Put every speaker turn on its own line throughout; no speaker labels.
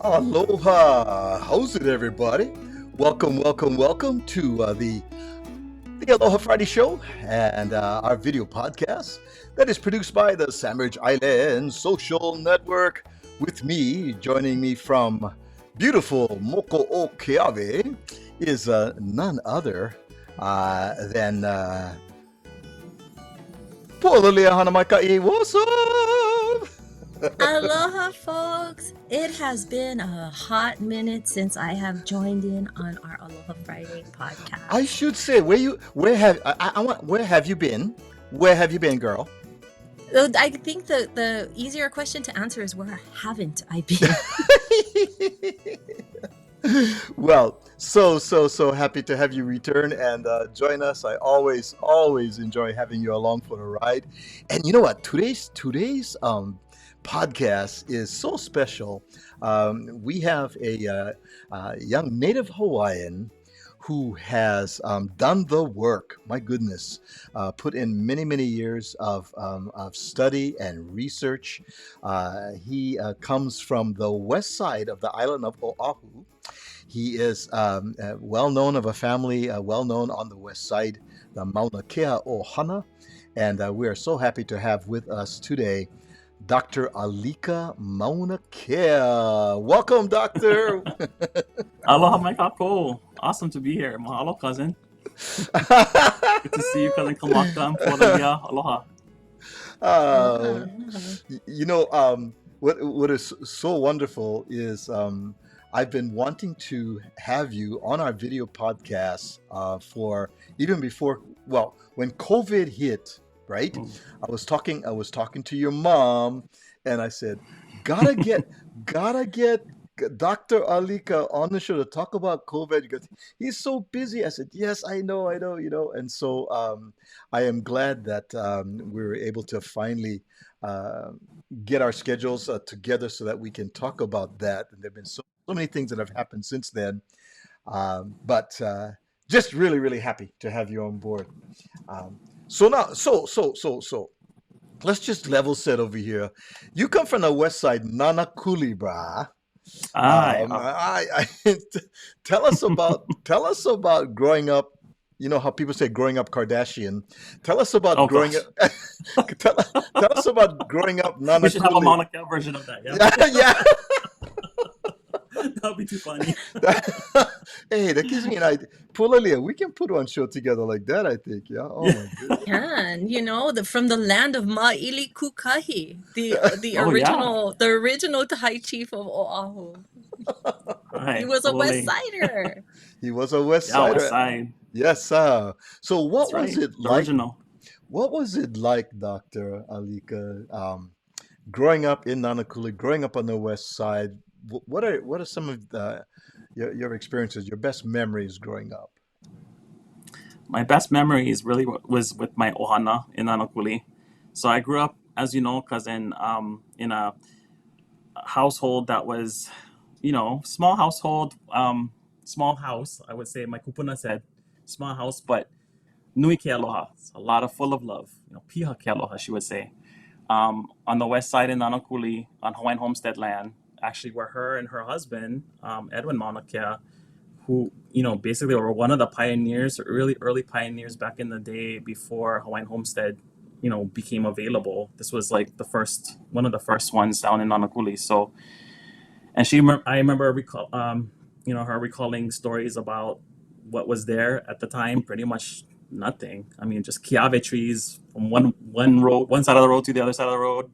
Aloha! How's it, everybody? Welcome to the Aloha Friday show and our video podcast that is produced by the Sandwich Island Social Network. With me, joining me from beautiful Moko'okeawe is none other than Pualilia Hanamaika'i. What's up?
Aloha, folks. It has been a hot minute since I have joined in on our Aloha Friday podcast.
I should say, where have you been? Where have you been, girl?
I think the easier question to answer is where haven't I been?
Well, so happy to have you return and join us. I always enjoy having you along for the ride. And you know what? Today's podcast is so special. We have a young Native Hawaiian who has done the work. My goodness, put in many years of study and research. He comes from the west side of the island of Oahu. He is well known of a family well known on the west side, the Maunakea Ohana, and we are so happy to have with us today Dr. Alika Maunakea. Welcome, Doctor.
Aloha, Maika'i. Awesome to be here. Mahalo, cousin. Good to see you, cousin Kamaka and Pualilia. Aloha.
What is so wonderful is I've been wanting to have you on our video podcast for even before, when COVID hit. Right? I was talking to your mom, and I said, gotta get Dr. Alika on the show to talk about COVID because he's so busy. I said, yes, I know, and so I am glad that we were able to finally get our schedules together so that we can talk about that. And there've been so many things that have happened since then, but just really happy to have you on board. So let's just level set over here. You come from the west side, Nanakuli, brah. Tell us about growing up. You know how people say growing up Kardashian. Tell us about growing up. tell us about growing up Nanakuli.
We should have a Maunakea version of that.
Yeah.
That would be too funny.
Hey, that gives me an idea. Pualilia, we can put one show together like that, I think. Yeah. Oh my goodness.
And from the land of Ma'ili Kukahi, the original Thai chief of Oahu.
Right,
he was a West Sider.
He was a West Sider.
West Side.
Yes, sir. So what was it like?
Original.
What was it like, Dr. Alika, growing up in Nanakuli, growing up on the West Side? What are some of your experiences, your best memories growing up?
My best memories really was with my ohana in Nanakuli. So I grew up, as you know, cousin, in a household that was, small household, small house. I would say my kupuna said small house, but nui ke aloha. It's a lot of full of love. Piha ke aloha, she would say. On the west side in Nanakuli, on Hawaiian homestead land. Actually, where her and her husband, Edwin Maunakea, who, basically were one of the pioneers, early pioneers back in the day before Hawaiian homestead, became available. This was like one of the first ones down in Nanakuli. So, and I remember her recalling stories about what was there at the time. Pretty much nothing. I mean, just kiave trees from one side of the road to the other side of the road.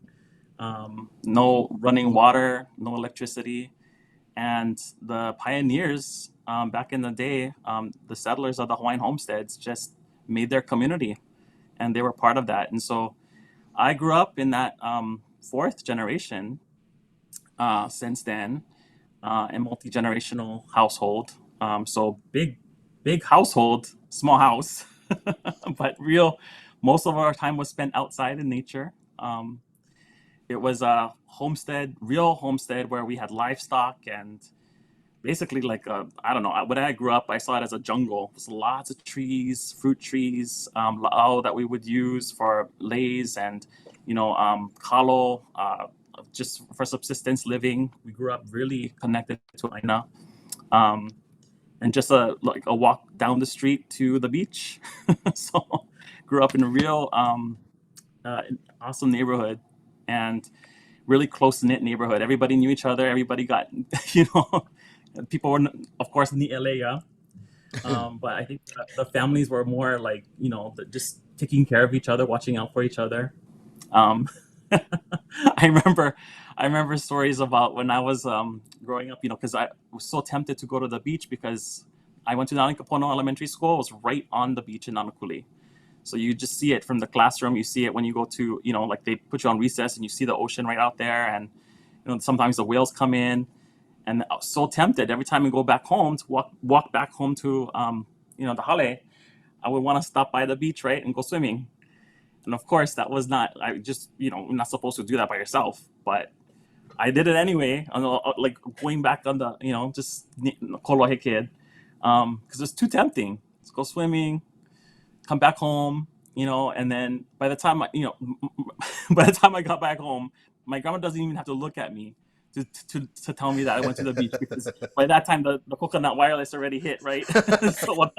No running water, no electricity. And the pioneers back in the day, the settlers of the Hawaiian homesteads just made their community, and they were part of that. And so I grew up in that fourth generation since then, a multi-generational household. So big household, small house, but most of our time was spent outside in nature. It was a real homestead where we had livestock and basically when I grew up, I saw it as a jungle. There's lots of trees, fruit trees, la'au that we would use for leis and, kalo, just for subsistence living. We grew up really connected to Aina. And just a walk down the street to the beach. So grew up in a real awesome neighborhood and really close knit neighborhood. Everybody knew each other. Everybody got, people were, of course, ni LA, but I think the families were more like, just taking care of each other, watching out for each other. I remember stories about when I was growing up, because I was so tempted to go to the beach because I went to Nalikapono Elementary School. It was right on the beach in Nanakuli. So you just see it from the classroom. You see it when you go to, like they put you on recess and you see the ocean right out there. And, sometimes the whales come in. And I was so tempted every time we go back home to walk back home to, the hale, I would want to stop by the beach, right, and go swimming. And of course, that was not, you're not supposed to do that by yourself. But I did it anyway, like going back on the, just kolohe kid, because it's too tempting. Let's go swimming, come back home, and then by the time I got back home, my grandma doesn't even have to look at me to tell me that I went to the beach, because by that time the coconut wireless already hit, right? So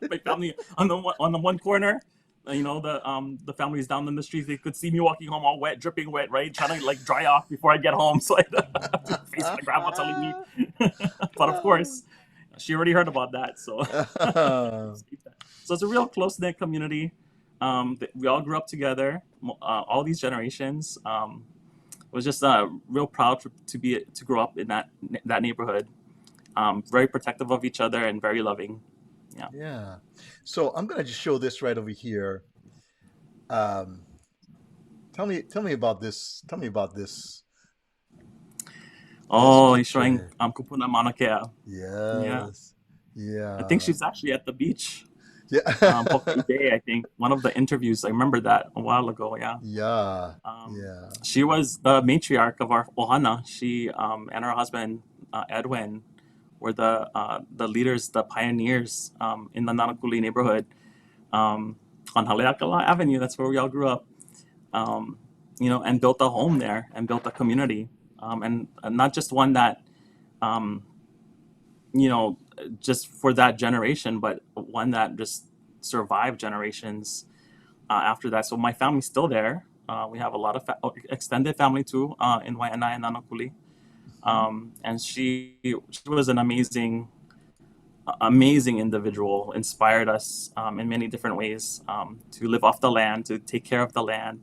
my family on the one corner, the families down in the streets, they could see me walking home all wet, dripping wet, right, trying to like dry off before I get home, so I have to face my grandma telling me. But of course, she already heard about that, so. So it's a real close-knit community. We all grew up together, all these generations. It was just real proud to grow up in that neighborhood. Very protective of each other and very loving.
Yeah. So I'm gonna just show this right over here. Tell me about this. Tell me about this.
Oh, he's showing Kupuna Maunakea.
Yes. Yeah.
I think she's actually at the beach.
Yeah.
Hokkaido Bay, I think. One of the interviews, I remember that a while ago, yeah.
Yeah.
She was the matriarch of our ohana. She and her husband, Edwin, were the leaders, the pioneers in the Nanakuli neighborhood on Haleakala Avenue. That's where we all grew up, and built a home there and built a community. And not just one that, just for that generation, but one that just survived generations after that. So my family's still there. We have a lot of extended family too in Waianae and Nanakuli. And she was an amazing individual, inspired us in many different ways to live off the land, to take care of the land.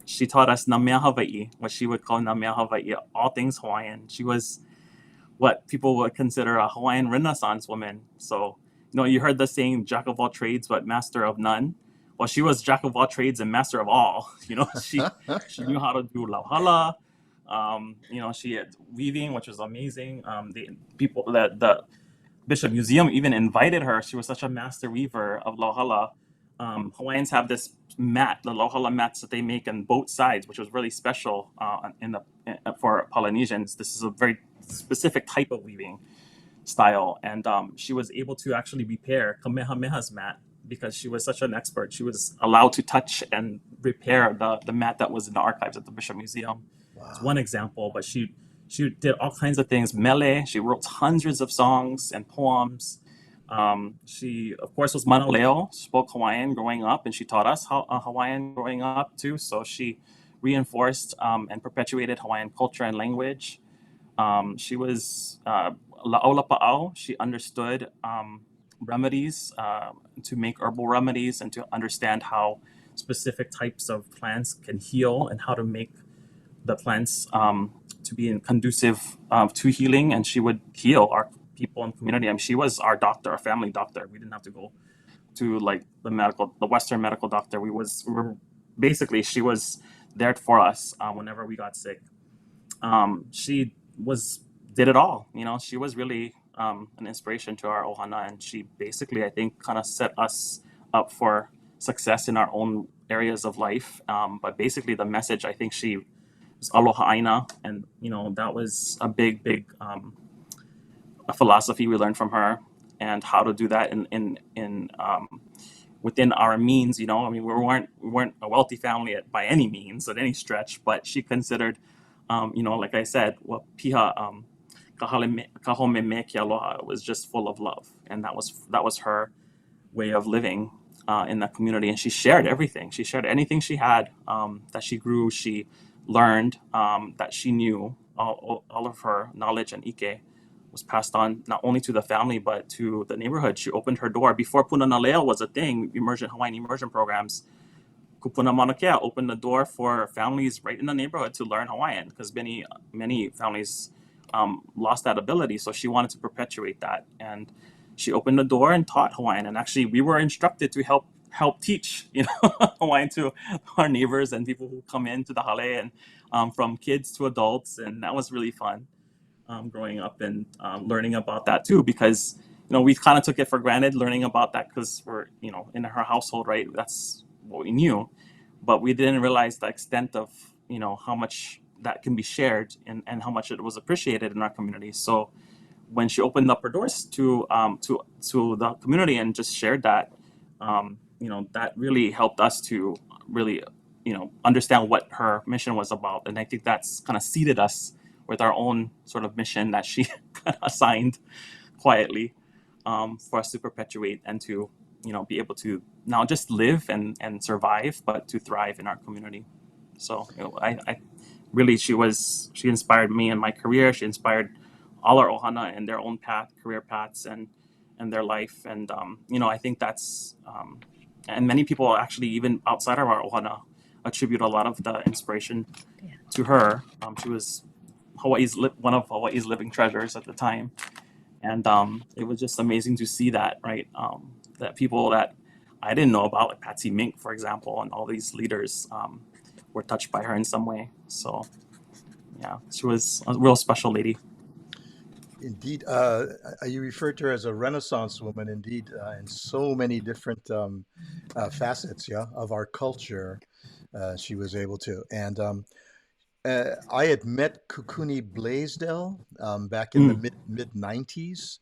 She taught us na mea Hawaii, what she would call na mea Hawaii, all things Hawaiian. She was what people would consider a Hawaiian Renaissance woman. So, you heard the saying, jack of all trades, but master of none. Well, she was jack of all trades and master of all. She knew how to do lauhala. She had weaving, which was amazing. The Bishop Museum even invited her. She was such a master weaver of lauhala. Hawaiians have this mat, the lauhala mats that they make on both sides, which was really special for Polynesians. This is a very specific type of weaving style, and she was able to actually repair Kamehameha's mat because she was such an expert. She was allowed to touch and repair the mat that was in the archives at the Bishop Museum. Wow. It's one example, but she did all kinds of things. Mele, she wrote hundreds of songs and poems. She, of course, was Manaleo, spoke Hawaiian growing up, and she taught us Hawaiian growing up too. So she reinforced and perpetuated Hawaiian culture and language. She was la'aula pa'au. She understood remedies, to make herbal remedies and to understand how specific types of plants can heal and how to make the plants to be conducive to healing. And she would heal our people in the community. I mean, she was our doctor, our family doctor. We didn't have to go to like the Western medical doctor. Basically, she was there for us whenever we got sick. She did it all. She was really an inspiration to our ohana, and she basically, I think, kind of set us up for success in our own areas of life. But basically, the message, I think, she was aloha aina, and that was a big a philosophy we learned from her, and how to do that in within our means. I mean, we weren't a wealthy family by any means, at any stretch, but she considered, like I said, well, piha kahome ke aloha was just full of love, and that was her way of living in that community. And she shared everything. She shared anything she had, that she grew. She learned, that she knew. All of her knowledge and ike was passed on not only to the family but to the neighborhood. She opened her door before Punana Leo was a thing. Hawaiian immersion programs. Kupuna Maunakea opened the door for families right in the neighborhood to learn Hawaiian, because many families lost that ability. So she wanted to perpetuate that, and she opened the door and taught Hawaiian. And actually, we were instructed to help teach Hawaiian to our neighbors and people who come into the hale, and from kids to adults, and that was really fun. Growing up and learning about that too, because we kind of took it for granted, learning about that because we're in her household, right? That's what we knew, but we didn't realize the extent of how much that can be shared, and how much it was appreciated in our community. So when she opened up her doors to the community and just shared that, that really helped us to really understand what her mission was about. And I think that's kind of seeded us with our own sort of mission that she kind of assigned quietly, for us to perpetuate and to be able to not just live and survive, but to thrive in our community. So I really, she inspired me in my career. She inspired all our ohana in their own career paths, and their life. And I think that's and many people actually, even outside of our ohana, attribute a lot of the inspiration to her. She was one of Hawaii's living treasures at the time, and it was just amazing to see that, right? That people that I didn't know about, like Patsy Mink, for example, and all these leaders, were touched by her in some way. So yeah, she was a real special lady.
Indeed, you referred to her as a Renaissance woman. Indeed, in so many different facets, yeah, of our culture, she was able to. And I had met Kukuni Blaisdell back in the
Mm.
mid '90s,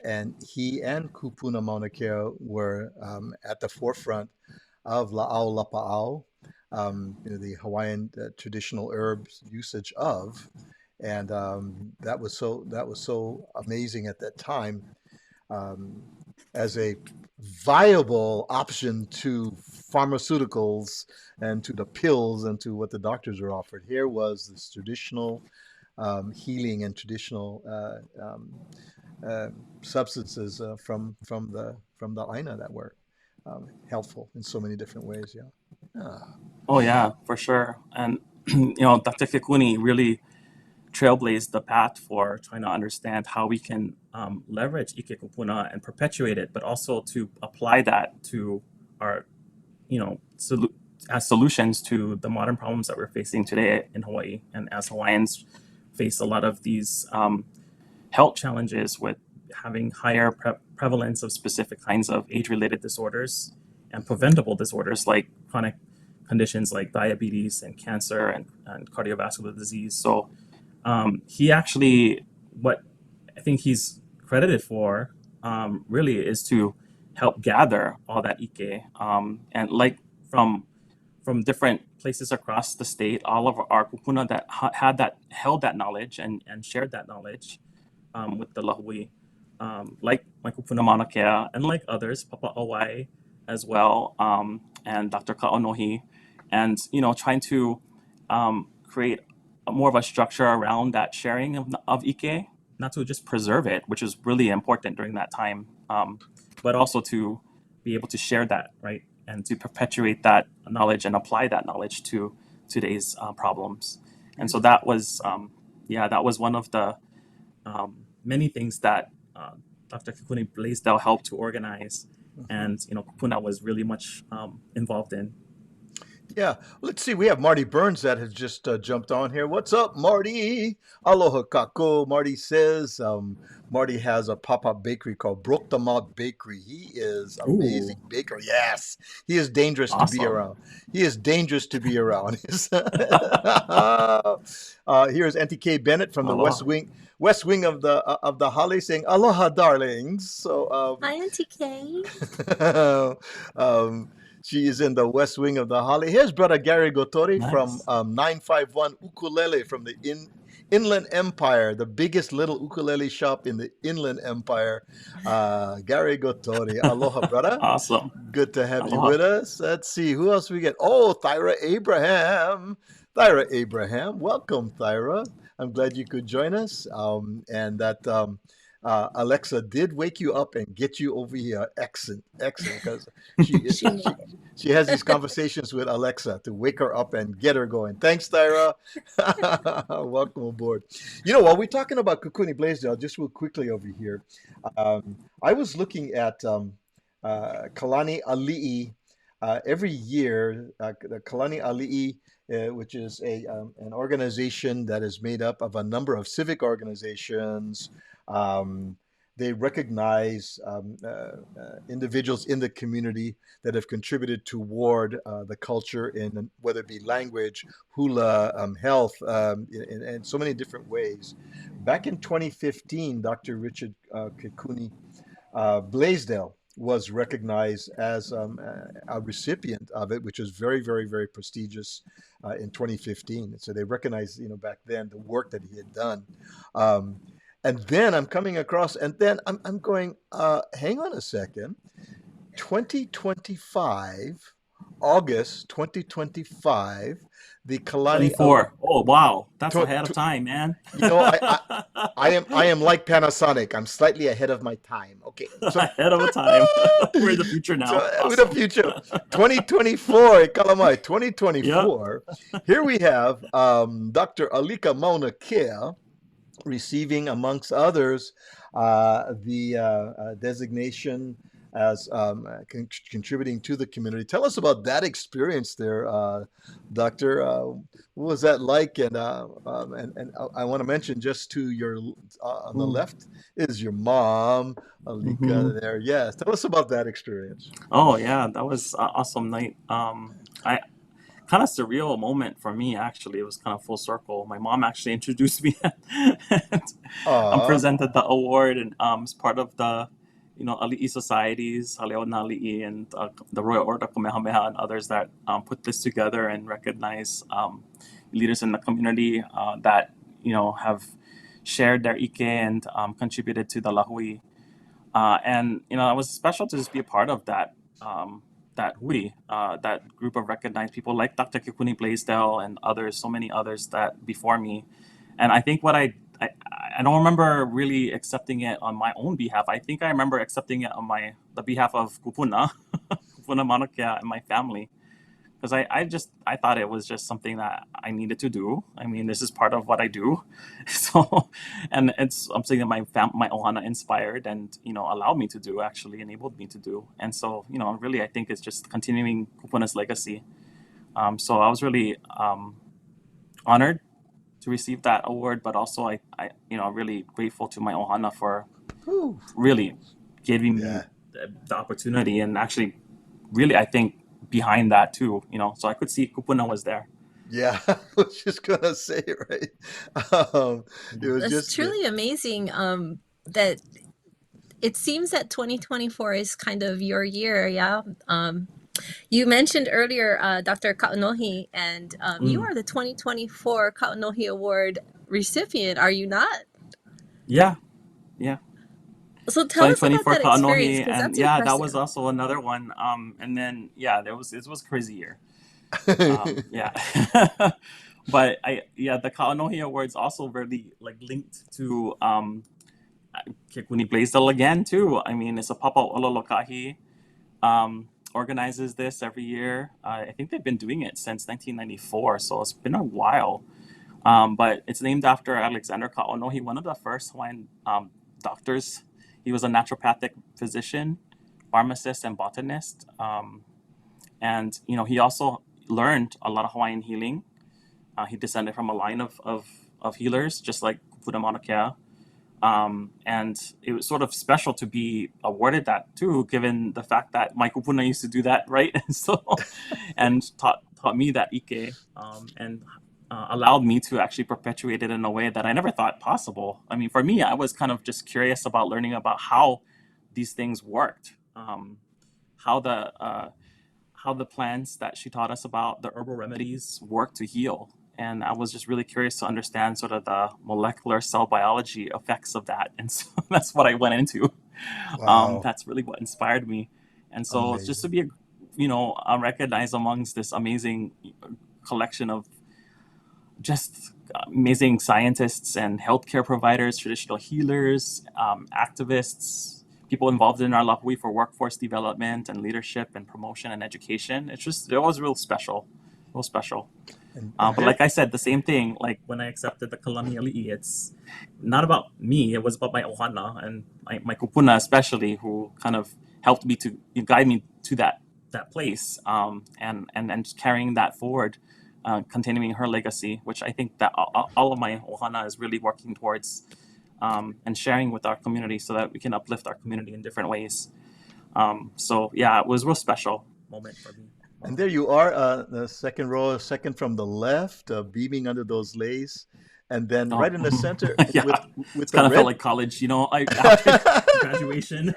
and he and Kupuna Mauna Kea were at the forefront of La'au Lapa'au, the Hawaiian traditional herbs usage of, and that was so amazing at that time, um, as a viable option to pharmaceuticals and to the pills and to what the doctors are offered. Here was this traditional healing and traditional substances from the Aina that were helpful in so many different ways. Yeah. Ah,
Oh yeah, for sure. And Dr. Kikuni really trailblazed the path for trying to understand how we can leverage Ike Kupuna and perpetuate it, but also to apply that to our, as solutions to the modern problems that we're facing today in Hawaii. And as Hawaiians face a lot of these health challenges with having higher prevalence of specific kinds of age-related disorders and preventable disorders like chronic conditions like diabetes and cancer and cardiovascular disease. So he actually, what I think he's credited for, really is to help gather all that ike, and like from different places across the state, all of our kupuna that held that knowledge and shared that knowledge, with the lahui, like my kupuna Mauna Kea and like others, Papa Owai as well, and Dr. Ka'onohi, and trying to create more of a structure around that sharing of ike, not to just preserve it, which is really important during that time, but also to be able to share that, right, and to perpetuate that knowledge and apply that knowledge to today's problems. And so that was, that was one of the many things that Dr. Kikuni Blaisdell helped to organize, and Kupuna was really much involved in.
Yeah, let's see. We have Marty Burns that has just jumped on here. What's up, Marty? Aloha kako. Marty says Marty has a pop-up bakery called Broke the Mouth Bakery. He is amazing
Ooh,
baker. Yes, he is dangerous to be
awesome.
around. He is dangerous to be around. Here's NTK Bennett from the
Aloha.
West Wing of the Holly saying aloha, darlings. So
Hi, Auntie Kay.
um, she is in the West Wing of the Holly. Here's brother Gary Gotori from
Nice.
951 Ukulele from the Inland Empire, the biggest little ukulele shop in the Inland Empire. Gary Gotori. Aloha, brother.
Awesome.
Good to have you
Aloha.
with us. Let's see who else we get. Oh, Thyra Abraham. Thyra Abraham. Welcome, Thyra. I'm glad you could join us. And that Alexa did wake you up and get you over here. Excellent, excellent. Because she,
She
she
made it.
she has these conversations with Alexa to wake her up and get her going. Thanks, Thyra. Welcome aboard. You know, while we're talking about Kukuni Blaisdell, just real quickly over here, I was looking at Kalani Ali'i. Every year, the Kalani Ali'i, which is an organization that is made up of a number of civic organizations. Um, they recognize individuals in the community that have contributed toward the culture in whether it be language, hula, health, in so many different ways. Back in 2015, Dr. Richard Kekuni Blaisdell was recognized as a recipient of it, which was very, very, very prestigious in 2015. So they recognized, back then the work that he had done. Um, and then I'm coming across, and then I'm going, hang on a second, 2025, August 2025, the Kalani,
24. Oh, wow. That's
tw-
ahead of
tw-
time, man.
you know, I am like Panasonic. I'm slightly ahead of my time. Okay, so
Ahead of a time. We're in the future now.
so with the
Awesome.
future, 2024, Kalamai,
Yep.
2024. Here we have Dr. Alika Maunakea receiving, amongst others, the designation as contributing to the community. Tell us about that experience there, Doctor. What was that like? And I want to mention just to your on the
Ooh.
left is your mom,
Hmm.
Alika. There, yes. Tell us about that experience.
Oh, yeah. That was an awesome night. I kind of surreal moment for me, actually. It was kind of full circle. My mom actually introduced me and
Ah,
presented the award and as part of the Ali'i societies, Haleo Nali'i, and the Royal Order Kamehameha and others that put this together and recognize leaders in the community that have shared their ike and contributed to the lahui. And it was special to just be a part of that hui, that group of recognized people like Dr. Kikuni Blaisdell and others, so many others that before me. And I think what I don't remember really accepting it on my own behalf. I think I remember accepting it on the behalf of Kupuna, Kupuna Maunakea and my family. Because I thought it was just something that I needed to do. I mean, this is part of what I do. So, and it's something that my ohana inspired and allowed me to do, actually enabled me to do. And so really I think it's just continuing Kupuna's legacy. So I was really honored to receive that award, but also I really grateful to my ohana for
whew,
really giving me
yeah.
the opportunity and actually really I think behind that too, so I could see Kupuna was there.
Yeah, I was just gonna say, right? It was
That's
just
truly amazing. That it seems that 2024 is kind of your year, yeah. You mentioned earlier Dr. Kaunohi, and you
Mm.
are the 2024 Kaunohi Award recipient, are you not?
Yeah, yeah.
So tell us about
2024
that experience,
Kaanohi,
because
and
that's
yeah, that was
impressive.
also another one. And then yeah, it was a crazy year. Yeah. But the Kaanohi Awards also really like linked to Kekuni Blaisdell again too. I mean, it's a Papa Ololokahi organizes this every year. I think they've been doing it since 1994, so it's been a while. But it's named after Alexander Kaonohi, one of the first Hawaiian doctors. He was a naturopathic physician, pharmacist, and botanist. And he also learned a lot of Hawaiian healing. He descended from a line of healers, just like Alika Maunakea. And it was sort of special to be awarded that too, given the fact that my kupuna used to do that, right? And so, and taught me that ike, and allowed me to actually perpetuate it in a way that I never thought possible. I mean, for me, I was kind of just curious about learning about how these things worked, how the plants that she taught us about, the herbal remedies, work to heal. And I was just really curious to understand sort of the molecular cell biology effects of that. And so that's what I went into.
Wow.
That's really what inspired me. And so it's just to
Amazing.
be, recognized amongst this amazing collection of just amazing scientists and healthcare providers, traditional healers, activists, people involved in our Lahui for workforce development and leadership and promotion and education. It was real special.
And
But like I said, the same thing, like when I accepted the kalaniali'i, it's not about me, it was about my ohana and my kupuna especially, who kind of helped me to guide me to that place, and carrying that forward, continuing her legacy, which I think that all of my ohana is really working towards, and sharing with our community so that we can uplift our community in different ways. So yeah, it was a real special moment for me.
And there you are, the second row, second from the left, beaming under those leis, and then right in the center
Yeah,
with
it's
the
kind of felt
red.
like college, after graduation.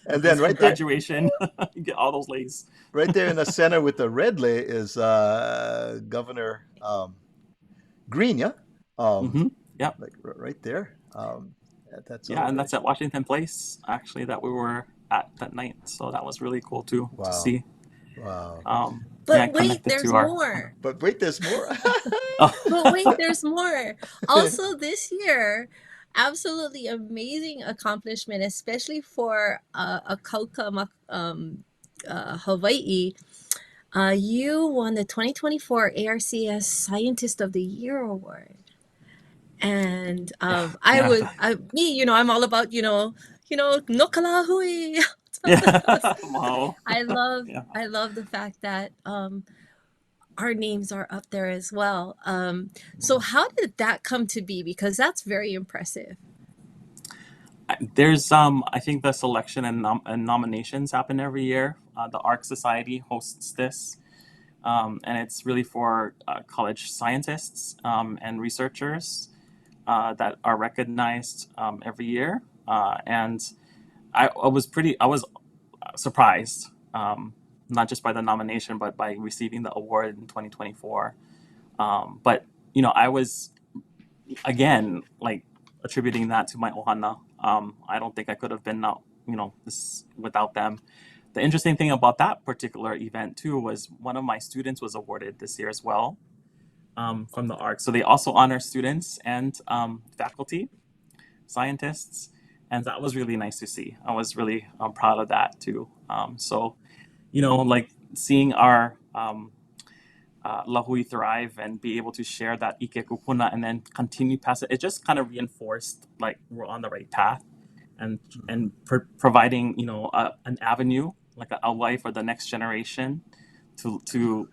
And then right there,
Graduation, you get all those lays.
right there in the center with the red lei is Governor Green, yeah,
Yep.
like right there. That's
Yeah, and
all.
that's at Washington Place, actually, that we were at that night. So that was really cool too to
Wow,
see.
wow.
But wait,
Connected
there's
to our.
more.
But wait, there's more.
But wait, there's more. Also, this year, absolutely amazing accomplishment, especially for a Kauka Hawaii. You won the 2024 ARCS Scientist of the Year award. And I'm all about, no kalahui.
Yeah. Wow.
I love
Yeah.
I love the fact that our names are up there as well. So how did that come to be? Because that's very impressive.
There's I think the selection and nominations happen every year. The ARC Society hosts this, and it's really for college scientists and researchers that are recognized every year. And I was surprised, not just by the nomination, but by receiving the award in 2024. But I was again like attributing that to my ohana. I don't think I could have been this without them. The interesting thing about that particular event too was one of my students was awarded this year as well, from the ARC. So they also honor students and faculty, scientists, and that was really nice to see. I was really proud of that too. So, like seeing our lahui thrive and be able to share that ike kupuna and then continue past it, it just kind of reinforced like we're on the right path, and providing an avenue, like a way for the next generation to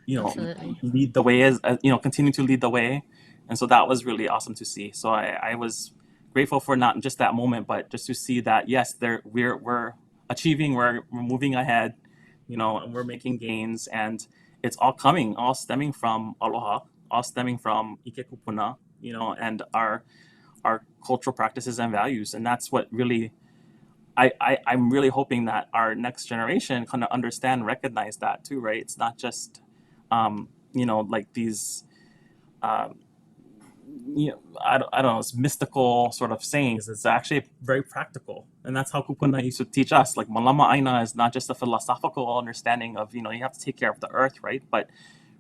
Absolutely.
lead the way, as continue to lead the way. And so that was really awesome to see. So I was grateful for not just that moment, but just to see that yes, we're achieving, we're moving ahead, and we're making gains, and it's all stemming from aloha, all stemming from ike kupuna, and our cultural practices and values. And that's what really I'm really hoping that our next generation kind of understand, recognize that too, right? It's not just like these I don't know, it's mystical sort of sayings. It's actually very practical, and that's how kupuna used to teach us. Like malama aina is not just a philosophical understanding of you have to take care of the earth, right? But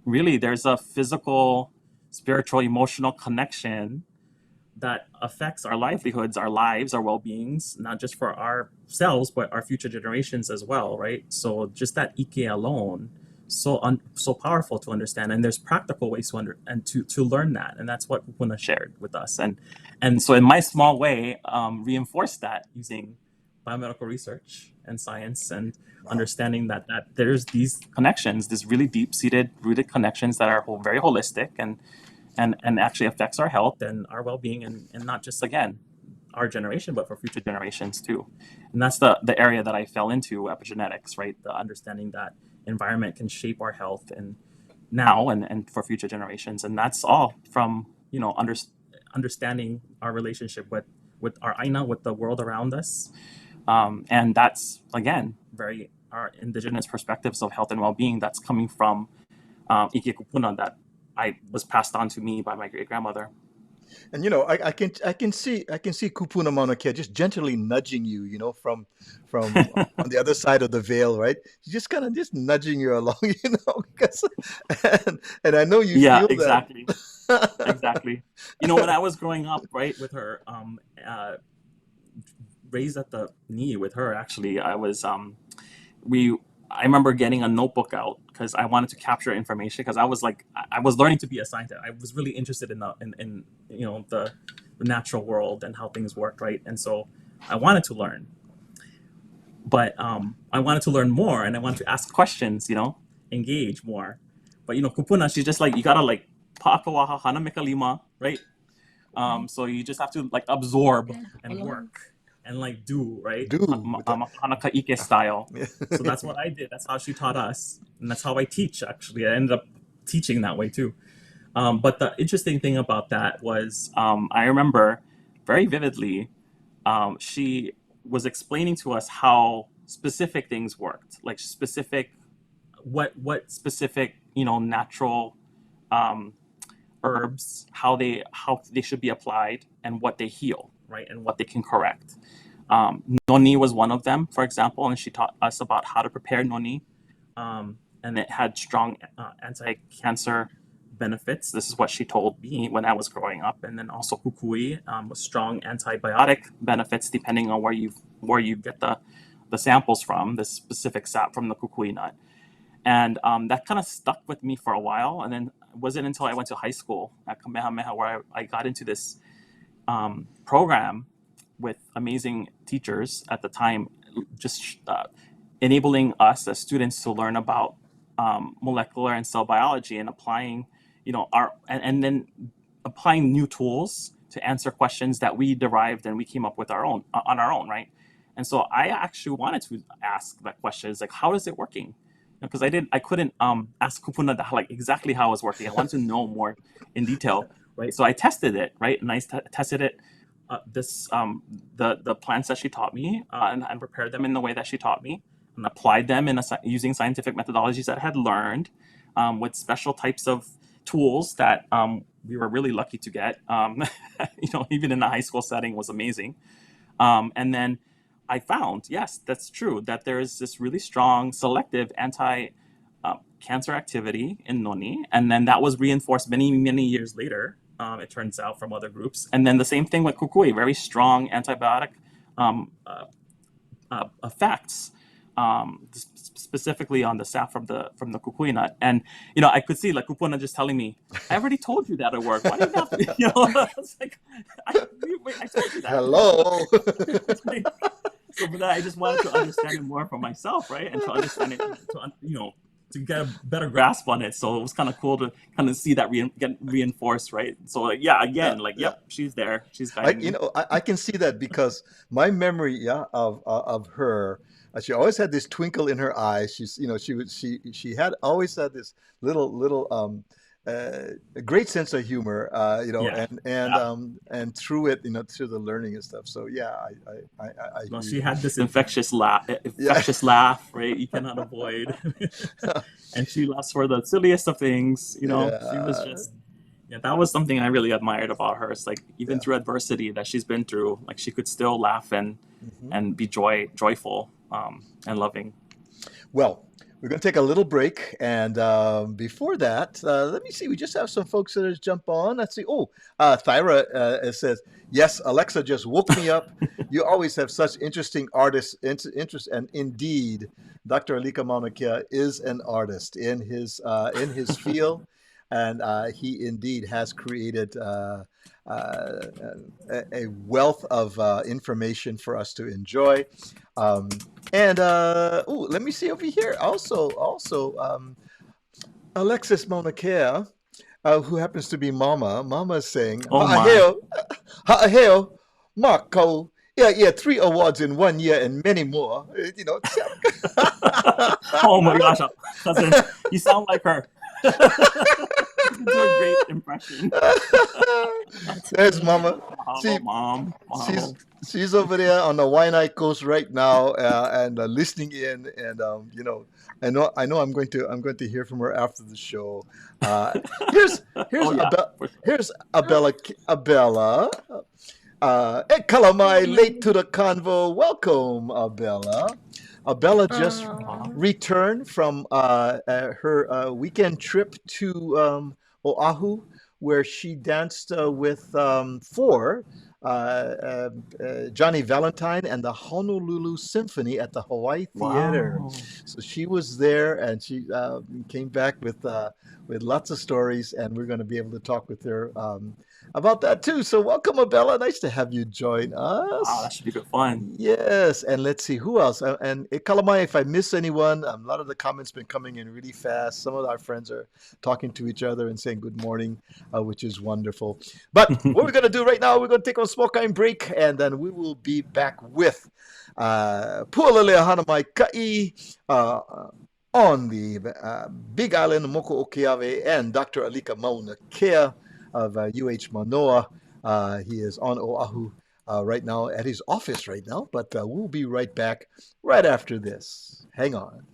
really, there's a physical, spiritual, emotional connection that affects our livelihoods, our lives, our well-beings, not just for ourselves, but our future generations as well, right? So just that ike alone, so powerful to understand, and there's practical ways to learn that, and that's what kupuna shared with us, and so in my small way, reinforced that using biomedical research and science, and understanding that there's these connections, these really deep-seated, rooted connections that are very holistic and actually affects our health and our well-being, and not just, again, our generation, but for future generations too. And that's the area that I fell into, epigenetics, right? The understanding that environment can shape our health and now and for future generations. And that's all from, understanding our relationship with our aina, with the world around us. And that's, again, very our indigenous perspectives of health and well-being that's coming from Ike Kupuna that I was passed on to me by my great-grandmother.
And I can see Kupuna Maunakea just gently nudging you, from on the other side of the veil, right? She's just kind of just nudging you along, because and I know you
Yeah,
feel
exactly.
that.
Exactly. When I was growing up, right, with her, raised at the knee with her, actually, I was I remember getting a notebook out because I wanted to capture information, because I was learning to be a scientist. I was really interested in the natural world and how things worked, right? And so I wanted to learn, but I wanted to learn more, and I wanted to ask questions, engage more. But Kupuna, she's just like, you gotta pa'akawaha hanamaika'i lima, right? So you just have to absorb and work and do, right?
Do.
Hanakaike style.
Yeah.
So that's what I did. That's how she taught us, and that's how I teach. Actually, I ended up teaching that way too. But the interesting thing about that was, I remember very vividly, she was explaining to us how specific things worked, like specific, what specific, natural herbs, how they should be applied, and what they heal, right, and what they can correct. Noni was one of them, for example, and she taught us about how to prepare noni, and it had strong anti-cancer benefits. This is what she told me when I was growing up. And then also kukui, with strong antibiotic benefits, depending on where you get the samples from, the specific sap from the kukui nut. And that kind of stuck with me for a while. And then it wasn't until I went to high school at Kamehameha where I got into this program with amazing teachers at the time, just enabling us as students to learn about molecular and cell biology, and applying, and then applying new tools to answer questions that we derived and we came up with on our own, right? And so I actually wanted to ask that question, is how is it working? Because I couldn't ask Kupuna exactly how it was working. I wanted to know more in detail, right? So I tested it, right? And I tested it, the plants that she taught me, and prepared them in the way that she taught me, and applied them using scientific methodologies that I had learned, with special types of tools that we were really lucky to get. Even in a high school setting was amazing. And then I found, yes, that's true, that there is this really strong selective anti-cancer activity in noni. And then that was reinforced many, many years later, it turns out, from other groups. And then the same thing with kukui, very strong antibiotic effects, specifically on the sap from the kukui nut. And I could see Kupuna just telling me, I already told you that it worked. Why do you have to? I was like, I told you that.
Hello.
So for that, I just wanted to understand it more for myself, right? And to understand it, to get a better grasp on it. So it was kind of cool to kind of see that get reinforced, right? So yep, she's there. She's guiding me.
I can see that, because my memory, of her, she always had this twinkle in her eyes. She had always had this little a great sense of humor, and through it, through the learning and stuff. So I
she had this infectious laugh, right? You cannot avoid, and she laughs for the silliest of things. She was just, that was something I really admired about her. It's even through adversity that she's been through, she could still laugh and be joyful, and loving.
Well, we're going to take a little break, and before that, let me see. We just have some folks that have jumped on. Let's see. Oh, Thyra says, "Yes, Alexa just woke me up. You always have such interesting interest, and indeed, Dr. Alika Maunakea is an artist in his field. and he indeed has created a wealth of information for us to enjoy. Um, and let me see over here. Also, Alexis Maunakea, who happens to be Mama. Mama is saying,
Oh my.
Ha'aheo, Marco. Yeah, 3 awards in 1 year and many more.
Oh my gosh, cousin, you sound like her. You do a great impression.
That's
There's
funny.
Mama.
Mahalo,
See,
mom.
she's
Mahalo.
she's over there on the Waianae coast right now, and listening in, and I know I'm going to hear from her after the show. Here's
Oh yeah, for sure.
here's Abella. E kalamai late to the convo. Welcome, Abella. Abella just
Oh,
returned from her weekend trip to Oahu, where she danced with for Johnny Valentine and the Honolulu Symphony at the Hawaii Theater.
Wow.
So she was there, and she came back with lots of stories, and we're going to be able to talk with her about that too. So welcome, Abella. Nice to have you join
Wow,
us.
that should be good fun.
Yes, and let's see who else. And Kalamai, if I miss anyone, a lot of the comments been coming in really fast. Some of our friends are talking to each other and saying good morning, which is wonderful. But what we're going to do right now, we're going to take a small time break, and then we will be back with Pualilia Hanamaika'i on the Big Island of Moko Okeawe, and Dr. Alika Maunakea of UH Manoa. He is on Oahu right now at his office right now, but we'll be right back right after this. Hang on.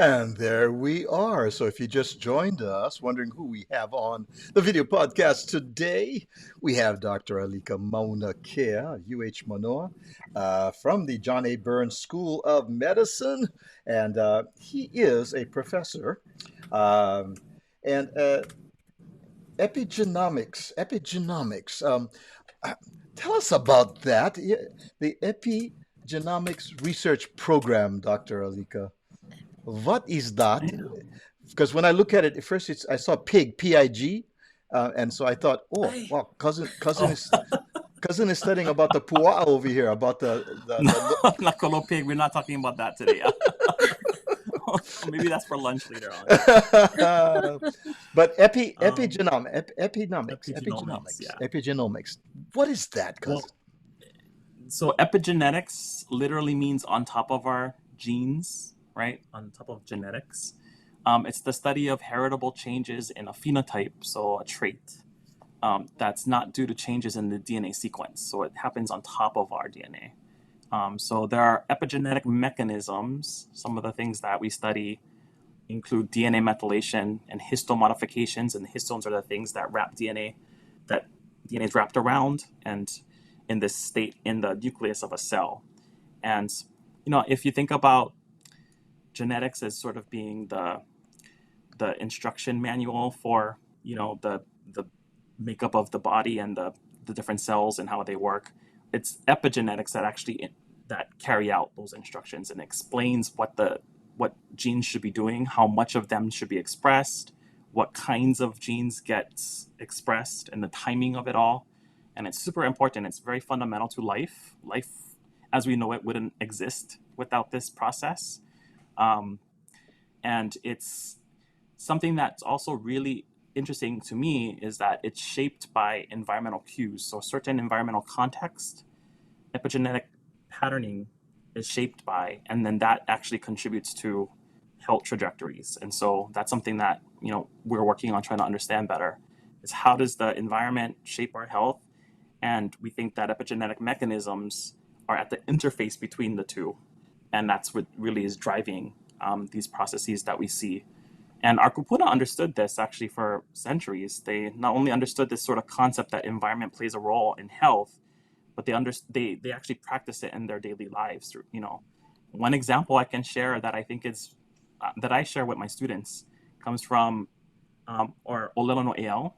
And there we are. So if you just joined us, wondering who we have on the video podcast today, we have Dr. Alika Maunakea, UH Manoa, from the John A. Burns School of Medicine. And he is a professor. And epigenomics. Uh, Tell us about that. The epigenomics research program, Dr. Alika. What is that? Because when I look at it, at first I saw pig, P-I-G, and so I thought, oh,
Ay.
wow, cousin
Oh,
is studying about the pua'a over here, about
no, Nakolo pig. We're not talking about that today. Maybe that's for lunch later on.
but
Um,
epigenomics,
yeah.
epigenomics. What is that, cousin?
Well, so epigenetics literally means on top of our genes, right? On top of genetics. It's the study of heritable changes in a phenotype, so a trait, that's not due to changes in the DNA sequence. So it happens on top of our DNA. So there are epigenetic mechanisms. Some of the things that we study include DNA methylation and histone modifications, and the histones are the things that wrap DNA, that DNA is wrapped around and in this state in the nucleus of a cell. And if you think about genetics as sort of being the instruction manual for the makeup of the body and the different cells and how they work, it's epigenetics that actually that carry out those instructions and explains what genes should be doing, how much of them should be expressed, what kinds of genes get expressed, and the timing of it all. And it's super important. It's very fundamental to life. Life as we know it wouldn't exist without this process. And it's something that's also really interesting to me is that it's shaped by environmental cues. So certain environmental context, epigenetic patterning is shaped by, and then that actually contributes to health trajectories. And so that's something that we're working on trying to understand better, is how does the environment shape our health? And we think that epigenetic mechanisms are at the interface between the two, and that's what really is driving these processes that we see. And our kupuna understood this actually for centuries. They not only understood this sort of concept that environment plays a role in health, but they actually practice it in their daily lives. One example I can share that I think is that I share with my students comes from or Olelo no Eo.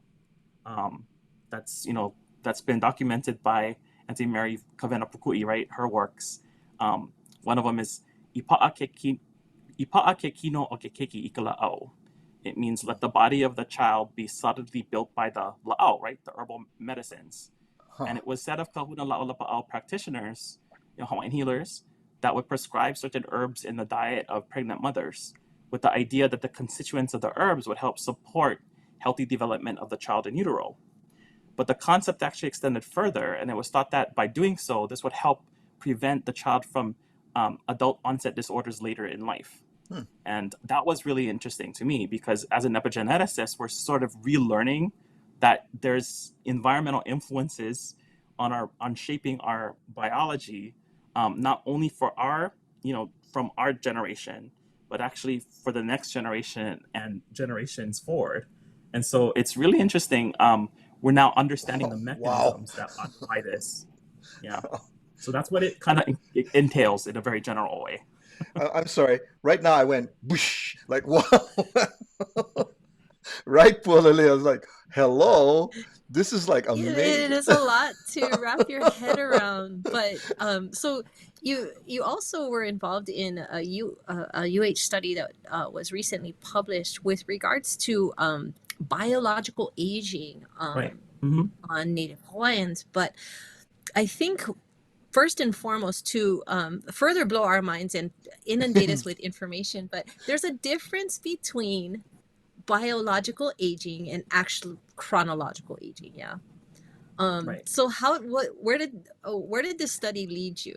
That's been documented by Auntie Mary Kavena Pukui, right? Her works. One of them is Ipa'a ke kino o ke keiki i ka la'au. It means let the body of the child be solidly built by the la'au, right? The herbal medicines.
Huh.
And it was said of Kahuna La'au Lapa'au practitioners, Hawaiian healers, that would prescribe certain herbs in the diet of pregnant mothers with the idea that the constituents of the herbs would help support healthy development of the child in utero. But the concept actually extended further, and it was thought that by doing so, this would help prevent the child from adult onset disorders later in life. And that was really interesting to me because as an epigeneticist, we're sort of relearning that there's environmental influences on shaping our biology, not only for from our generation, but actually for the next generation and generations forward. And so it's really interesting. We're now understanding the
Wow.
mechanisms that underlie this. Yeah. So that's what it kind of entails in a very general way.
I'm sorry. Right now I went whoosh, like wow. Right, Pualilia. I was like, hello. This is like
It
amazing.
is a lot to wrap your head around. But so you also were involved in a UH study that was recently published with regards to biological aging
Right. Mm-hmm.
on Native Hawaiians. But I think first and foremost to further blow our minds and inundate us with information, but there's a difference between biological aging and actual chronological aging. Yeah.
Right.
So where did this study lead you?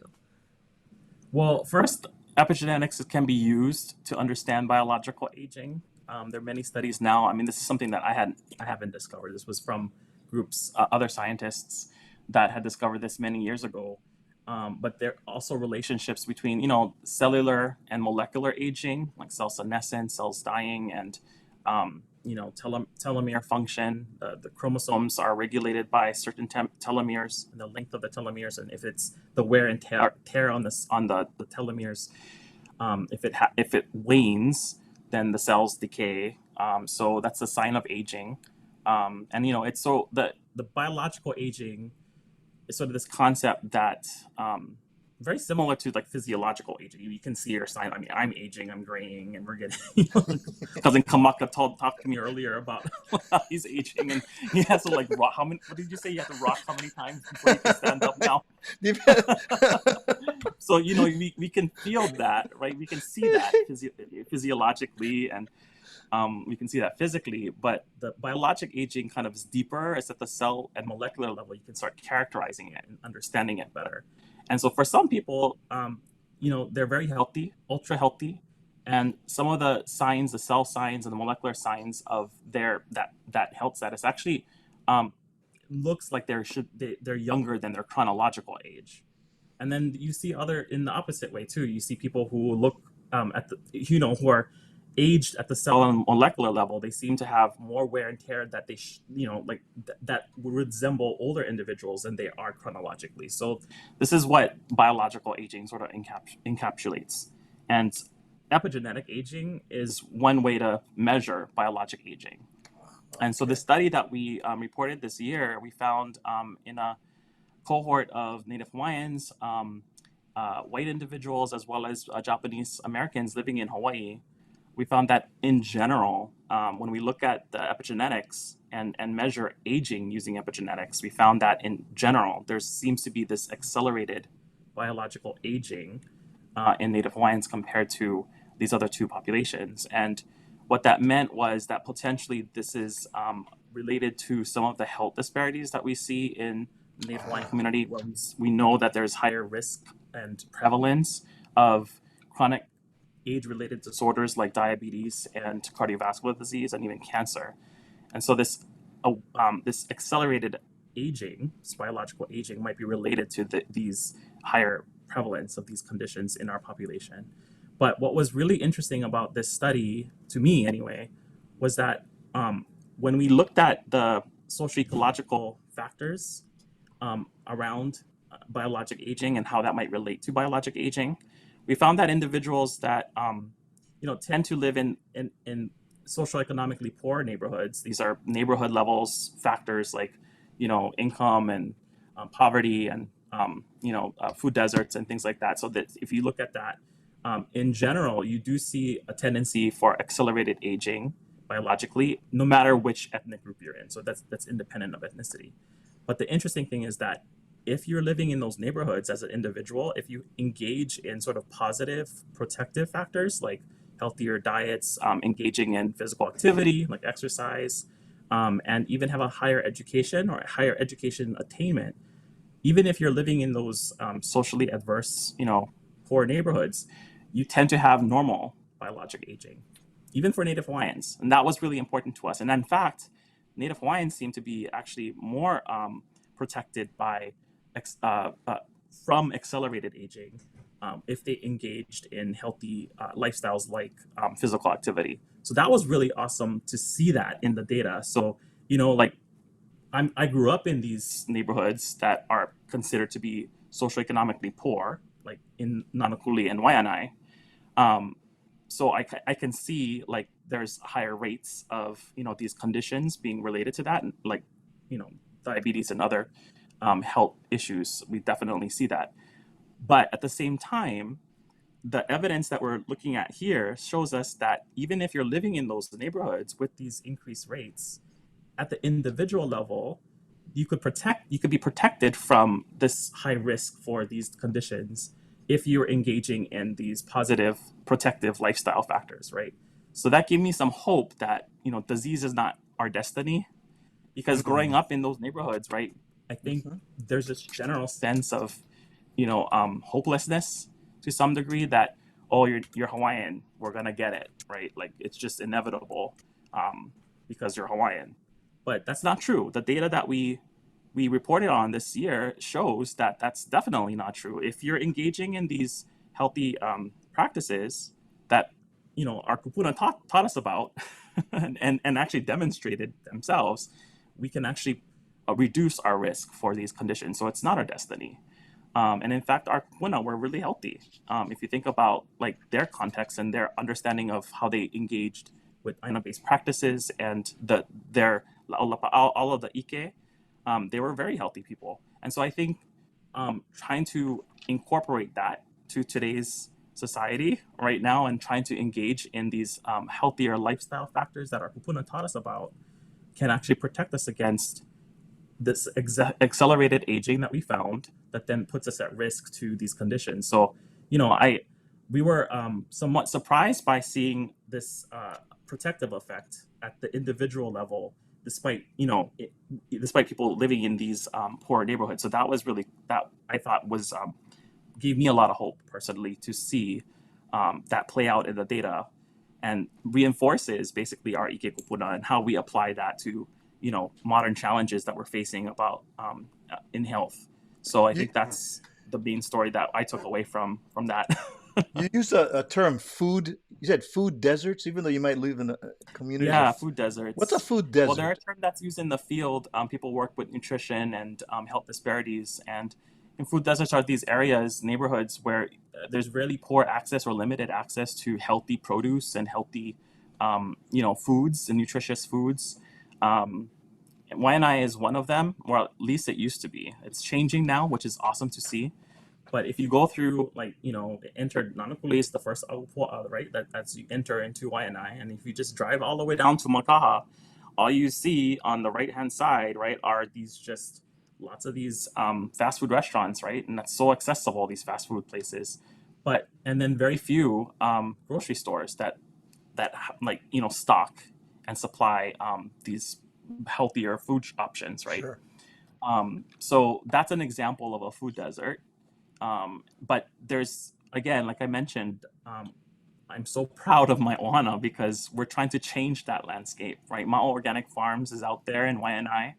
Well, first, epigenetics can be used to understand biological aging. There are many studies now. I mean, this is something that I haven't discovered. This was from groups, other scientists that had discovered this many years ago. but there are also relationships between, cellular and molecular aging, like cell senescence, cells dying, and, telomere function. The chromosomes are regulated by certain telomeres, and the length of the telomeres, and if it's the wear and tear on the telomeres, if it wanes, then the cells decay. So that's a sign of aging. And it's so the biological aging is sort of this concept that very similar to like physiological aging. You can see your sign. I mean, I'm aging, I'm graying, and we're getting. Cousin Kamaka talked to me earlier about how he's aging, and he has to like rock. How many? What did you say? You have to rock how many times before you can stand up now? So we can feel that, right? We can see that physiologically, and we can see that physically, but the biologic aging kind of is deeper. It's at the cell and molecular level. You can start characterizing it and understanding it better. And so for some people, they're very healthy, ultra healthy, and some of the signs, the cell signs and the molecular signs of that health status actually looks like they're younger than their chronological age. And then you see in the opposite way too. You see people who look who are aged at the cell and molecular level. They seem to have more wear and tear that they that resemble older individuals than they are chronologically. So this is what biological aging sort of encapsulates. And epigenetic aging is one way to measure biologic aging. And so the study that we reported this year, we found in a cohort of Native Hawaiians, white individuals, as well as Japanese Americans living in Hawaii. We found that in general, when we look at the epigenetics and measure aging using epigenetics, we found that in general, there seems to be this accelerated biological aging in Native Hawaiians compared to these other two populations. And what that meant was that potentially this is related to some of the health disparities that we see in the Native Hawaiian community, where we know that there's higher risk and prevalence of chronic age-related disorders like diabetes and cardiovascular disease and even cancer. And so this accelerated aging, this biological aging, might be related to these higher prevalence of these conditions in our population. But what was really interesting about this study, to me anyway, was that when we looked at the socio-ecological factors around biologic aging and how that might relate to biologic aging, we found that individuals that tend to live in socioeconomically poor neighborhoods. These are neighborhood levels factors like income and poverty and food deserts and things like that. So that if you look at that, in general, you do see a tendency for accelerated aging biologically, no matter which ethnic group you're in. So that's independent of ethnicity. But the interesting thing is that if you're living in those neighborhoods as an individual, if you engage in sort of positive protective factors like healthier diets, engaging in physical activity like exercise, and even have a higher education or a higher education attainment, even if you're living in those socially adverse, poor neighborhoods, you tend to have normal biologic aging, even for Native Hawaiians. And that was really important to us. And in fact, Native Hawaiians seem to be actually more protected by from accelerated aging if they engaged in healthy lifestyles like physical activity. So that was really awesome to see that in the data. So, I grew up in these neighborhoods that are considered to be socioeconomically poor, like in Nanakuli and Waianae. So I can see like there's higher rates of, these conditions being related to that, like, diabetes and other health issues. We definitely see that. But at the same time, the evidence that we're looking at here shows us that even if you're living in those neighborhoods with these increased rates, at the individual level, you could be protected from this high risk for these conditions if you're engaging in these positive protective lifestyle factors, right? So that gave me some hope that, disease is not our destiny, because growing up in those neighborhoods, right, I think there's this general sense of, hopelessness to some degree that, oh, you're Hawaiian, we're gonna get it, right? Like it's just inevitable because you're Hawaiian. But that's not true. The data that we we reported on this year shows that that's definitely not true. If you're engaging in these healthy practices that our kupuna taught us about and actually demonstrated themselves, we can actually reduce our risk for these conditions. So it's not our destiny. And in fact, our kupuna were really healthy. If you think about like their context and their understanding of how they engaged with aina-based practices and all of the ike, they were very healthy people. And so I think trying to incorporate that to today's society right now and trying to engage in these healthier lifestyle factors that our kupuna taught us about can actually protect us against this accelerated aging that we found that then puts us at risk to these conditions. So, we were somewhat surprised by seeing this protective effect at the individual level, despite people living in these poor neighborhoods. So that I thought was gave me a lot of hope personally to see that play out in the data, and reinforces basically our ike kupuna and how we apply that to modern challenges that we're facing about in health. So I think that's the main story that I took away from that.
You use a term food. You said food deserts, even though you might live in a community.
Yeah, food deserts.
What's a food desert?
Well, they're a term that's used in the field. People work with nutrition and health disparities. And in food deserts are these areas, neighborhoods where there's really poor access or limited access to healthy produce and healthy, foods and nutritious foods. Waianae is one of them, or at least it used to be. It's changing now, which is awesome to see. But if you go through, enter Nanakuli is the first aupoa, right? That's you enter into Waianae. And if you just drive all the way down to Makaha, all you see on the right-hand side, right, are lots of these fast food restaurants, right? And that's so accessible, these fast food places. And then very few grocery stores that stock and supply these healthier food options, right?
Sure.
So that's an example of a food desert. But there's, again, like I mentioned, I'm so proud of my ohana because we're trying to change that landscape, right? Ma'o Organic Farms is out there in Waianae.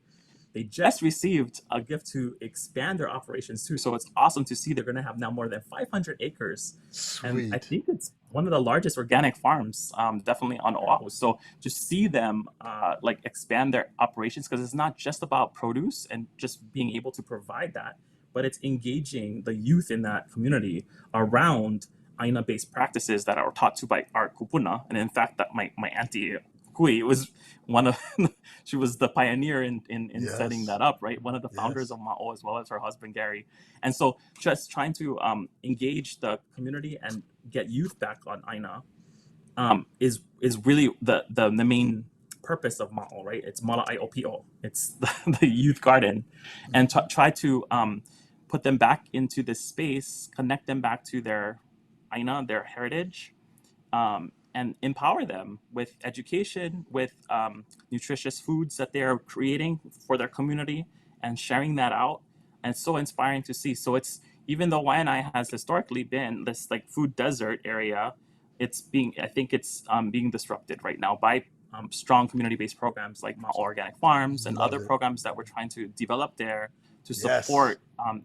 They just received a gift to expand their operations too. So it's awesome to see they're going to have now more than 500 acres.
Sweet.
And I think it's one of the largest organic farms, definitely on Oahu. So to see them expand their operations, because it's not just about produce and just being able to provide that, but it's engaging the youth in that community around aina-based practices that are taught to by our kupuna. And in fact, that my auntie Kui was she was the pioneer in
Yes.
setting that up, right? One of the founders
Yes.
of Ma'o, as well as her husband Gary. And so just trying to engage the community and get youth back on aina is really the main purpose of Ma'o, right? It's Mala'ai Opio. It's the youth garden, and try to put them back into this space, connect them back to their aina, their heritage, and empower them with education, with nutritious foods that they're creating for their community and sharing that out. And it's so inspiring to see. So it's, even though Waianae has historically been this food desert area, I think it's being disrupted right now by strong community-based programs like Ma'o Organic Farms and
Love
other
it.
programs that we're trying to develop there to
Yes.
support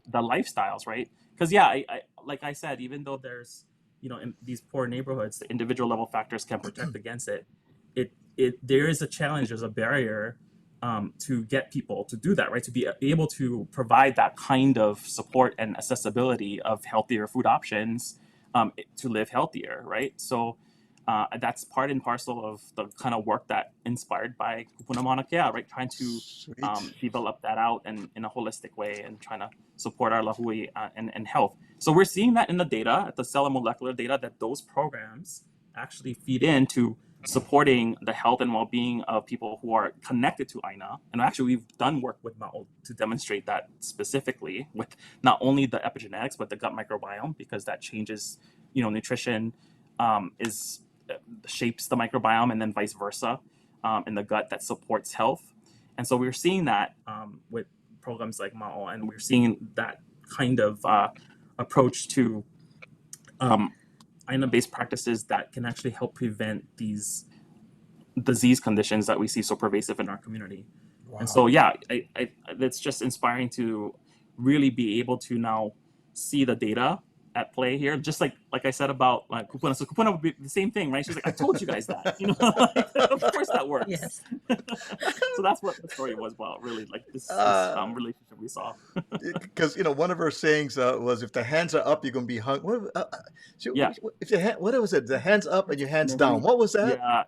the lifestyles, right? Because I like I said, even though there's in these poor neighborhoods, the individual level factors can protect against it. There is a challenge, there's a barrier to get people to do that, right? To be able to provide that kind of support and accessibility of healthier food options to live healthier, right? So that's part and parcel of the kind of work that inspired by Kupuna Maunakea, right? Trying to
Sweet.
develop that out and in a holistic way and trying to support our lahui and health. So we're seeing that in the data, at the cell and molecular data, that those programs actually feed into supporting the health and well-being of people who are connected to aina. And actually, we've done work with Ma'o to demonstrate that specifically with not only the epigenetics, but the gut microbiome, because that changes, nutrition shapes the microbiome, and then vice versa in the gut that supports health. And so we're seeing that with programs like Ma'o, and we're seeing that kind of approach to aina-based practices that can actually help prevent these disease conditions that we see so pervasive in our community. And
Wow.
so, yeah, it's just inspiring to really be able to now see the data at play here. Just like I said about like Kupuna. So Kupuna would be the same thing, right? She's like, I told you guys that, you know, of course that works.
Yes.
So that's what the story was about, really, like this relationship we saw.
Because one of her sayings was, if the hands are up, you're going to be hung.
Yeah.
If your hand, what was it? The hands up and your hands down. What was that?
Yeah.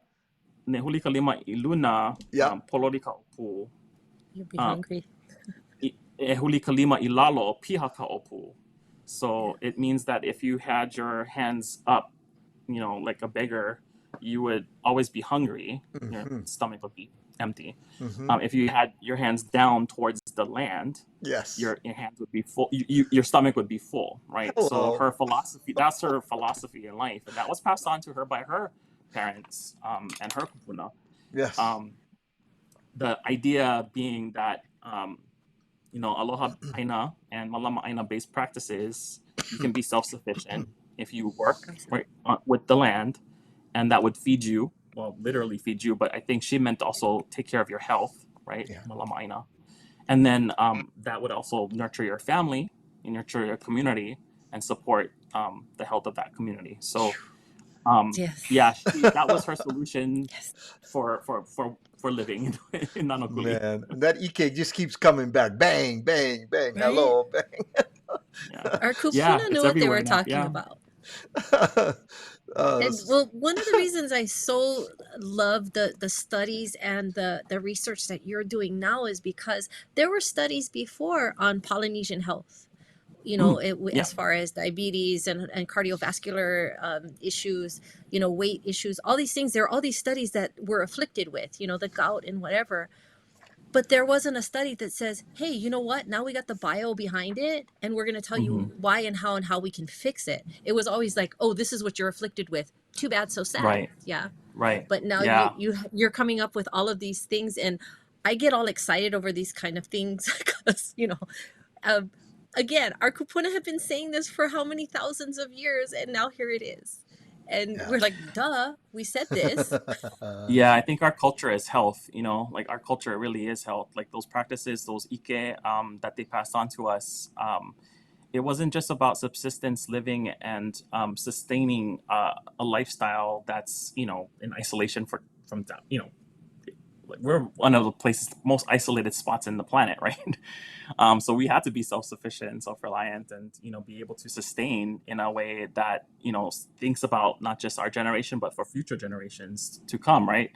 Nehuli kalima iluna,
Yeah.
polori ka opu.
You'll be hungry.
Ehuli kalima ilalo piha ka opu. So it means that if you had your hands up, like a beggar, you would always be hungry. Your stomach would be empty. If you had your hands down towards the land,
yes,
your hands would be full. Your stomach would be full, right?
Hello.
So that's her philosophy in life, and that was passed on to her by her parents and her kupuna.
Yes.
The idea being that aloha aina and malama aina based practices, you can be self-sufficient if you work with the land, and that would feed you, well, literally feed you, but I think she meant also take care of your health, right?
Yeah.
Malama aina. And then that would also nurture your family, and nurture your community, and support the health of that community. So
Yes.
yeah, that was her solution for living in Nanakuli.
Man, that Ike just keeps coming back. Bang, bang, bang.
Right?
Hello, bang.
Yeah.
Our kupuna knew what they were talking
Yeah.
about. And well, one of the reasons I so love the studies and the research that you're doing now is because there were studies before on Polynesian health. As far as diabetes and cardiovascular issues, weight issues, all these things. There are all these studies that we're afflicted with, the gout and whatever. But there wasn't a study that says, hey, you know what? Now we got the bio behind it, and we're going to tell you why and how we can fix it. It was always like, oh, this is what you're afflicted with. Too bad, so sad.
Right.
Yeah.
Right.
But now you're coming up with all of these things, and I get all excited over these kind of things because, again, our kupuna have been saying this for how many thousands of years, and now here it is. And we're like, duh, we said this.
Yeah, I think our culture is health, like our culture really is health. Like those practices, those ike that they passed on to us, it wasn't just about subsistence living and sustaining a lifestyle that's, in isolation from that, we're one of the most isolated spots in the planet, right? So we had to be self-sufficient and self-reliant and, be able to sustain in a way that, thinks about not just our generation, but for future generations to come, right?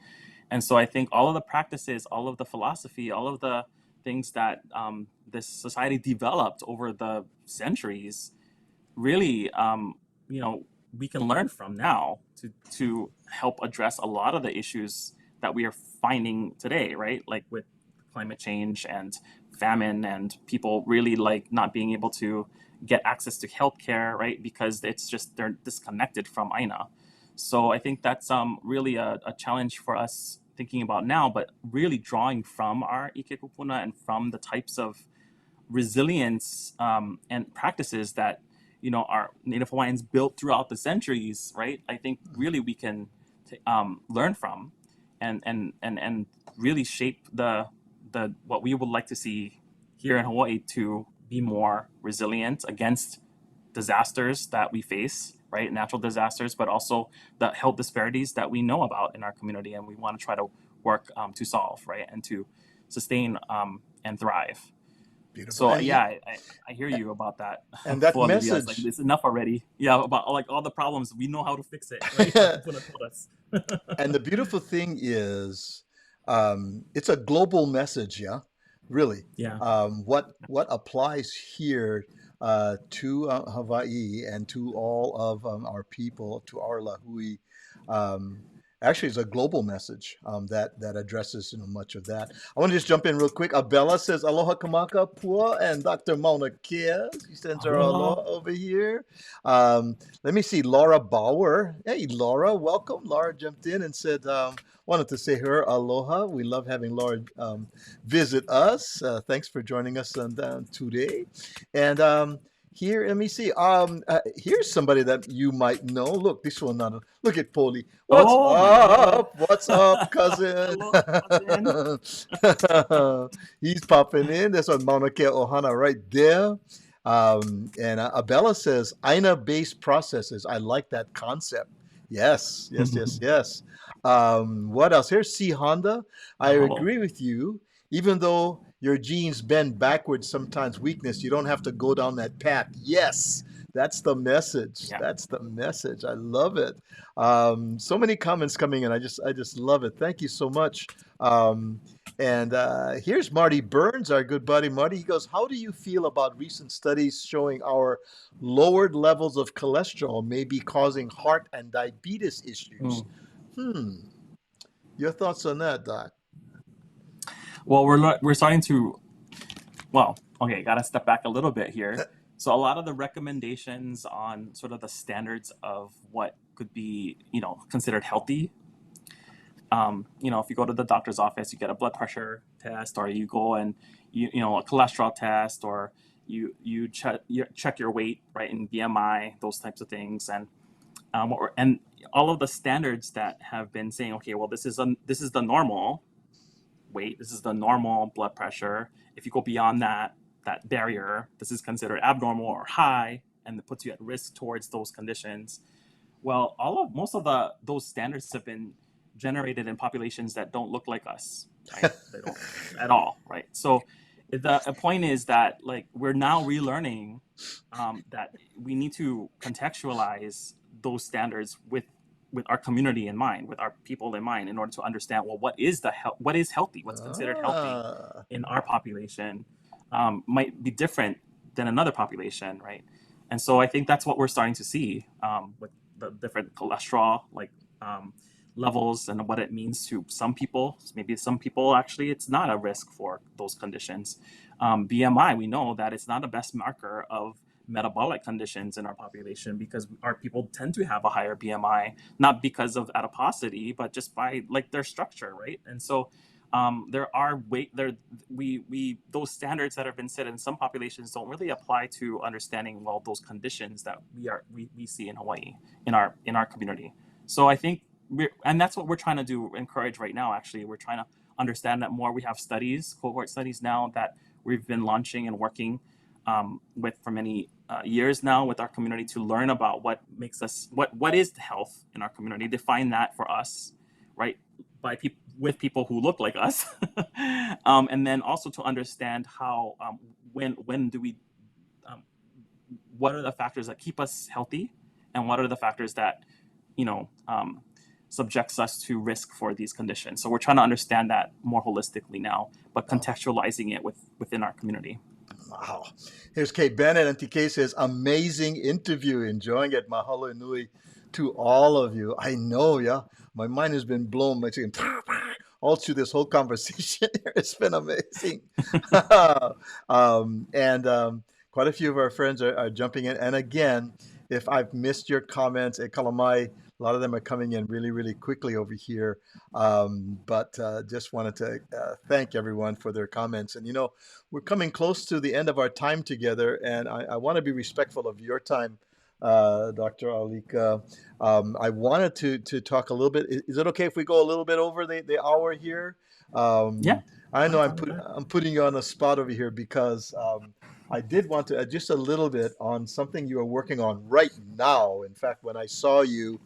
And so I think all of the practices, all of the philosophy, all of the things that this society developed over the centuries, really, we can learn from now to help address a lot of the issues that we are finding today, right? Like with climate change and famine and people really like not being able to get access to healthcare, right? Because they're disconnected from Aina. So I think that's really a challenge for us thinking about now, but really drawing from our Ike Kupuna and from the types of resilience and practices that, our Native Hawaiians built throughout the centuries, right? I think really we can learn from and really shape the what we would like to see here in Hawaii to be more resilient against disasters that we face, right? Natural disasters, but also the health disparities that we know about in our community, and we want to try to work to solve, right, and to sustain and thrive.
Beautiful.
So I hear you about that.
And that message,
like, it's enough already. Yeah, about like all the problems, we know how to fix it. Right?
And the beautiful thing is, it's a global message. Yeah, really.
Yeah.
What applies here to Hawaii and to all of our people, to our lahui. Actually, it's a global message that addresses much of that. I want to just jump in real quick. Abella says, Aloha Kamaka Pua, and Dr. Maunakea. She sends her aloha over here. Let me see, Laura Bauer. Hey, Laura, welcome. Laura jumped in and said, wanted to say her aloha. We love having Laura visit us. Thanks for joining us today. And Here, let me see. Here's somebody that you might know. Look, this one. Look at Poli. What's
Oh my God.
up? What's up, cousin?
Hello, cousin.
He's popping in. That's on Mauna Kea Ohana right there. And Abella says, Aina-based processes. I like that concept. Yes, yes, yes, yes. What else? Here's C. Honda. I
Mahalo.
agree with you. Even though your genes bend backwards, sometimes weakness, you don't have to go down that path. Yes, that's the message.
Yeah.
That's the message. I love it. So many comments coming in. I just love it. Thank you so much. And here's Marty Burns, our good buddy Marty. He goes, how do you feel about recent studies showing our lowered levels of cholesterol may be causing heart and diabetes issues? Your thoughts on that, Doc?
Well, we're starting to, okay, got to step back a little bit here. So a lot of the recommendations on sort of the standards of what could be, considered healthy. If you go to the doctor's office, you get a blood pressure test, or you go and a cholesterol test, or you check your weight, right, in BMI, those types of things, and all of the standards that have been saying, okay, well, this is the normal weight, this is the normal blood pressure. If you go beyond that barrier, this is considered abnormal or high, and it puts you at risk towards those conditions. Well, most of those standards have been generated in populations that don't look like us, right? They don't at all, right? So the point is that, like, we're now relearning that we need to contextualize those standards with our community in mind, with our people in mind, in order to understand, well, what is healthy, what's considered healthy in our population might be different than another population, right? And so I think that's what we're starting to see with the different cholesterol levels and what it means to some people. Maybe some people, actually, it's not a risk for those conditions. BMI, we know that it's not a best marker of metabolic conditions in our population, because our people tend to have a higher BMI, not because of adiposity, but just by their structure, right? And so those standards that have been set in some populations don't really apply to understanding, well, those conditions that we see in Hawaii, in our community. So I think and that's what we're trying to encourage right now. Actually, we're trying to understand that more. We have cohort studies now that we've been launching and working with for many years now with our community, to learn about what makes us, what is health in our community, define that for us, right, with people who look like us, and then also to understand how when do we what are the factors that keep us healthy, and what are the factors that subjects us to risk for these conditions. So we're trying to understand that more holistically now, but contextualizing it within our community.
Wow. Here's Kate Bennett, and TK says, amazing interview, enjoying it. Mahalo nui to all of you. I know, yeah, my mind has been blown all through this whole conversation. It's been amazing. Quite a few of our friends are jumping in. And again, if I've missed your comments at Kalamai, a lot of them are coming in really, really quickly over here. But just wanted to thank everyone for their comments. And, we're coming close to the end of our time together, and I want to be respectful of your time, Dr. Alika. I wanted to talk a little bit. Is it okay if we go a little bit over the hour here?
Yeah.
I know I'm putting you on the spot over here, because I did want to just a little bit on something you are working on right now. In fact, when I saw you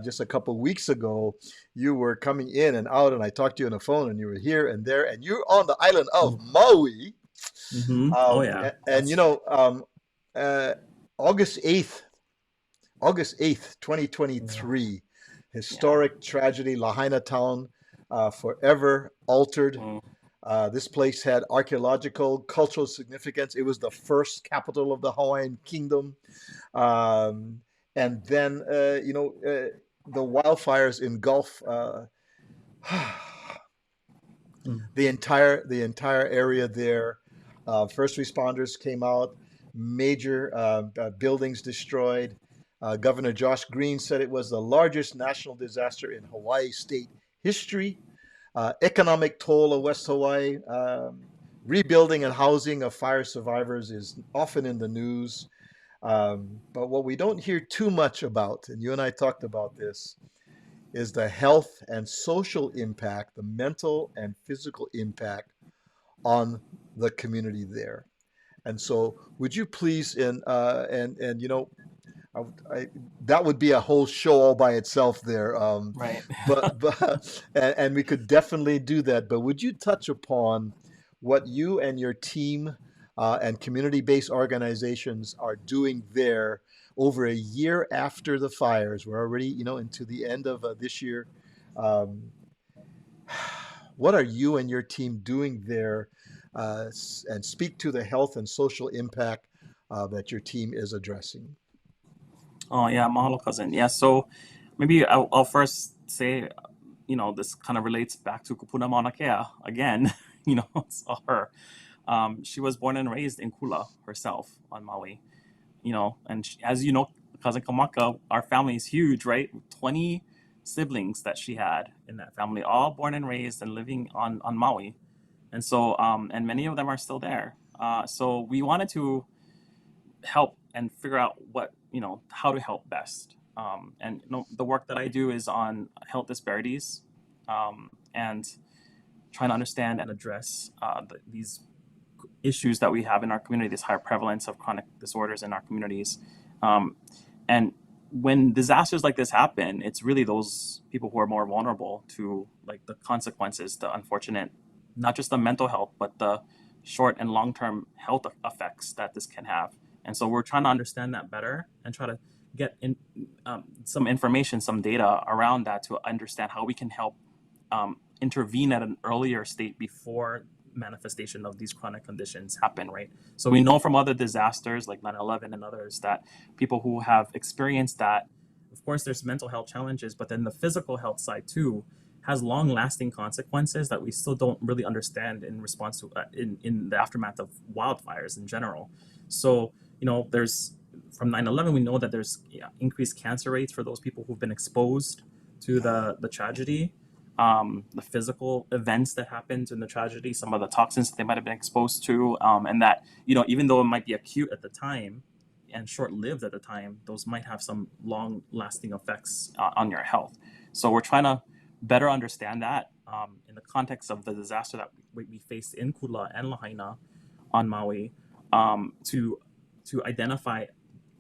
just a couple of weeks ago, you were coming in and out, and I talked to you on the phone, and you were here and there, and you're on the island of Maui.
Mm-hmm.
August 8th, 2023, historic tragedy, Lahaina town, forever altered. This place had archaeological, cultural significance. It was the first capital of the Hawaiian kingdom. And then, the wildfires engulf the entire area there. First responders came out, major buildings destroyed. Governor Josh Green said it was the largest national disaster in Hawaii state history. Economic toll of West Hawaii. Rebuilding and housing of fire survivors is often in the news. But what we don't hear too much about, and you and I talked about this, is the health and social impact, the mental and physical impact on the community there. And so, would you please, and I, I, that would be a whole show all by itself there.
Right.
But and we could definitely do that. But would you touch upon what you and your team and community-based organizations are doing there over a year after the fires? We're already, into the end of this year. Um, what are you and your team doing there, and speak to the health and social impact that your team is addressing?
Oh yeah, mahalo cousin. Yeah, so maybe I'll first say, this kind of relates back to Kupuna Maunakea again. It's her. She was born and raised in Kula herself on Maui. And as you know, cousin Kamaka, our family is huge, right? 20 siblings that she had in that family, all born and raised and living on Maui. And so, and many of them are still there. So we wanted to help and figure out how to help best. And the work that I do is on health disparities, and trying to understand and address these issues that we have in our community, this higher prevalence of chronic disorders in our communities. And when disasters like this happen, it's really those people who are more vulnerable to like the consequences, the unfortunate, not just the mental health, but the short and long-term health effects that this can have. And so we're trying to understand that better and try to get in some information, some data around that to understand how we can help intervene at an earlier state before manifestation of these chronic conditions happen, right? So we know from other disasters like 9/11 and others that people who have experienced that, of course, there's mental health challenges, but then the physical health side too has long-lasting consequences that we still don't really understand in response to in the aftermath of wildfires in general. So there's from 9/11 we know that there's increased cancer rates for those people who've been exposed to the tragedy. The physical events that happened in the tragedy, some of the toxins that they might have been exposed to, and that, even though it might be acute at the time and short-lived at the time, those might have some long-lasting effects on your health. So we're trying to better understand that in the context of the disaster that we faced in Kula and Lahaina on Maui, to identify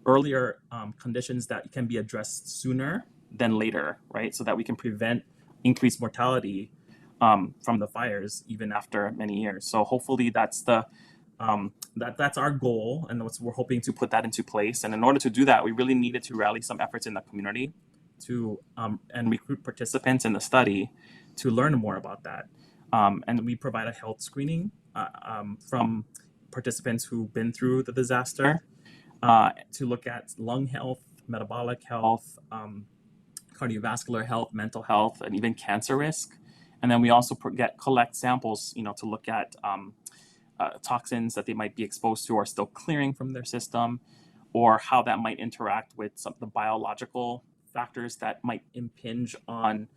earlier conditions that can be addressed sooner than later, right? So that we can prevent increased mortality from the fires even after many years. So hopefully that's that's our goal, and we're hoping to put that into place. And in order to do that, we really needed to rally some efforts in the community to and recruit participants in the study to learn more about that. And we provide a health screening from participants who've been through the disaster to look at lung health, metabolic health, cardiovascular health, mental health, and even cancer risk. And then we also collect samples, to look at toxins that they might be exposed to or still clearing from their system, or how that might interact with some of the biological factors that might impinge on,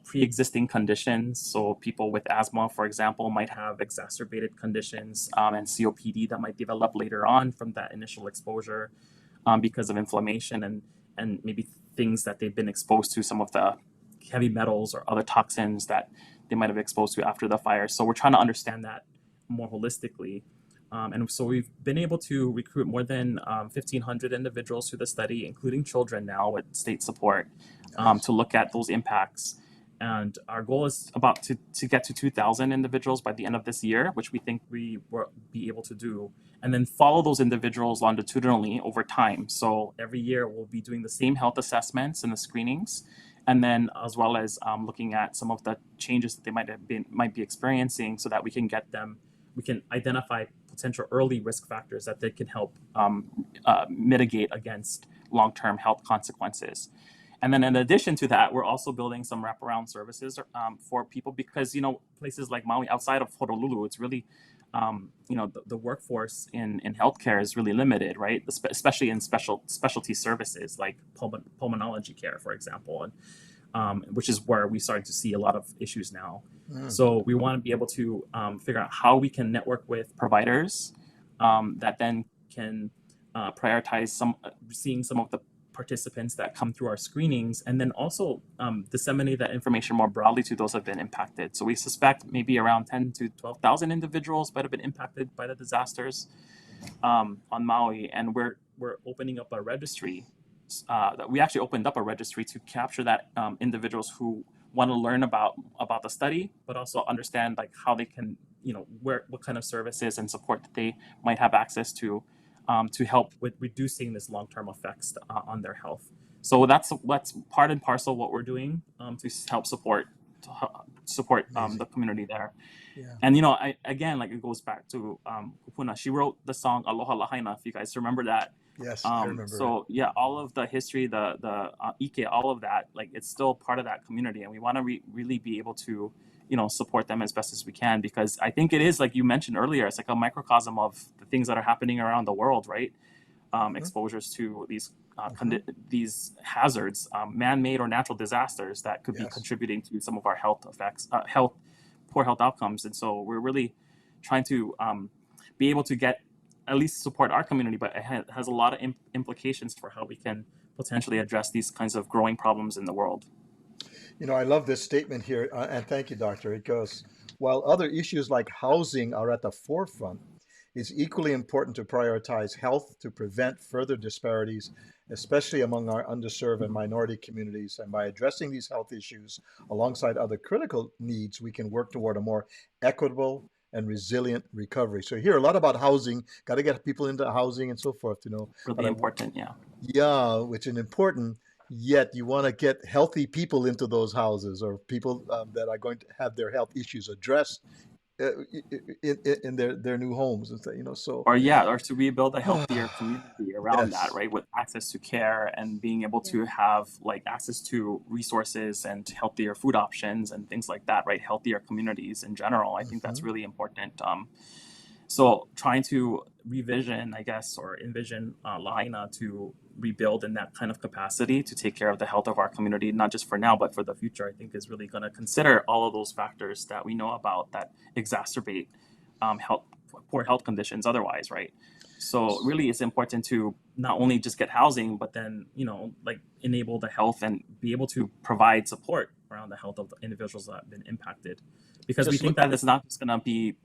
pre-existing conditions. So people with asthma, for example, might have exacerbated conditions and COPD that might develop later on from that initial exposure because of inflammation and maybe things that they've been exposed to, some of the heavy metals or other toxins that they might have exposed to after the fire. So we're trying to understand that more holistically. And so we've been able to recruit more than 1,500 individuals to the study, including children now with state support, to look at those impacts. And our goal is about to get to 2,000 individuals by the end of this year, which we think we will be able to do, and then follow those individuals longitudinally over time. So every year we'll be doing the same health assessments and the screenings, and then as well as looking at some of the changes that they might be experiencing, so that we can identify potential early risk factors that they can help mitigate against long-term health consequences. And then in addition to that, we're also building some wraparound services for people because, places like Maui outside of Honolulu, it's really, the workforce in healthcare is really limited, right? Especially in specialty services like pulmonology care, for example, and which is where we started to see a lot of issues now. So we want to be able to figure out how we can network with providers that then can prioritize seeing some of the participants that come through our screenings, and then also disseminate that information more broadly to those who have been impacted. So we suspect maybe around 10 to 12,000 individuals might have been impacted by the disasters on Maui, and we're opening up a registry. That we actually opened up a registry to capture that individuals who want to learn about the study, but also understand like how they can, what kind of services and support that they might have access to help with reducing this long-term effects on their health. So that's part and parcel what we're doing to help support the community there.
Yeah.
And again, like it goes back to Kupuna. She wrote the song Aloha Lahaina, if you guys remember that.
Yes, I remember.
So yeah, all of the history, the Ike, all of that, like it's still part of that community, and we want to really be able to support them as best as we can, because I think it is, like you mentioned earlier, it's like a microcosm of the things that are happening around the world, right? Exposures to these hazards, man-made or natural disasters that could be contributing to some of our health effects, poor health outcomes. And so we're really trying to be able to at least support our community, but it has a lot of implications for how we can potentially address these kinds of growing problems in the world.
I love this statement here, and thank you, Doctor. It goes, while other issues like housing are at the forefront, it's equally important to prioritize health to prevent further disparities, especially among our underserved and minority communities. And by addressing these health issues alongside other critical needs, we can work toward a more equitable and resilient recovery. So you hear a lot about housing, got to get people into housing and so forth,
Really important, yeah.
Yeah, which is important, yet you want to get healthy people into those houses, or people that are going to have their health issues addressed in their new homes and so.
Or to rebuild a healthier community around that, right? With access to care and being able to have like access to resources and healthier food options and things like that, right? Healthier communities in general. I think that's really important. So trying to revision, I guess, or envision Lahaina to rebuild in that kind of capacity to take care of the health of our community, not just for now, but for the future, I think is really going to consider all of those factors that we know about that exacerbate poor health conditions otherwise, right? So really it's important to not only just get housing, but then, like enable the health and be able to provide support around the health of the individuals that have been impacted. Because we think that it's not just going to be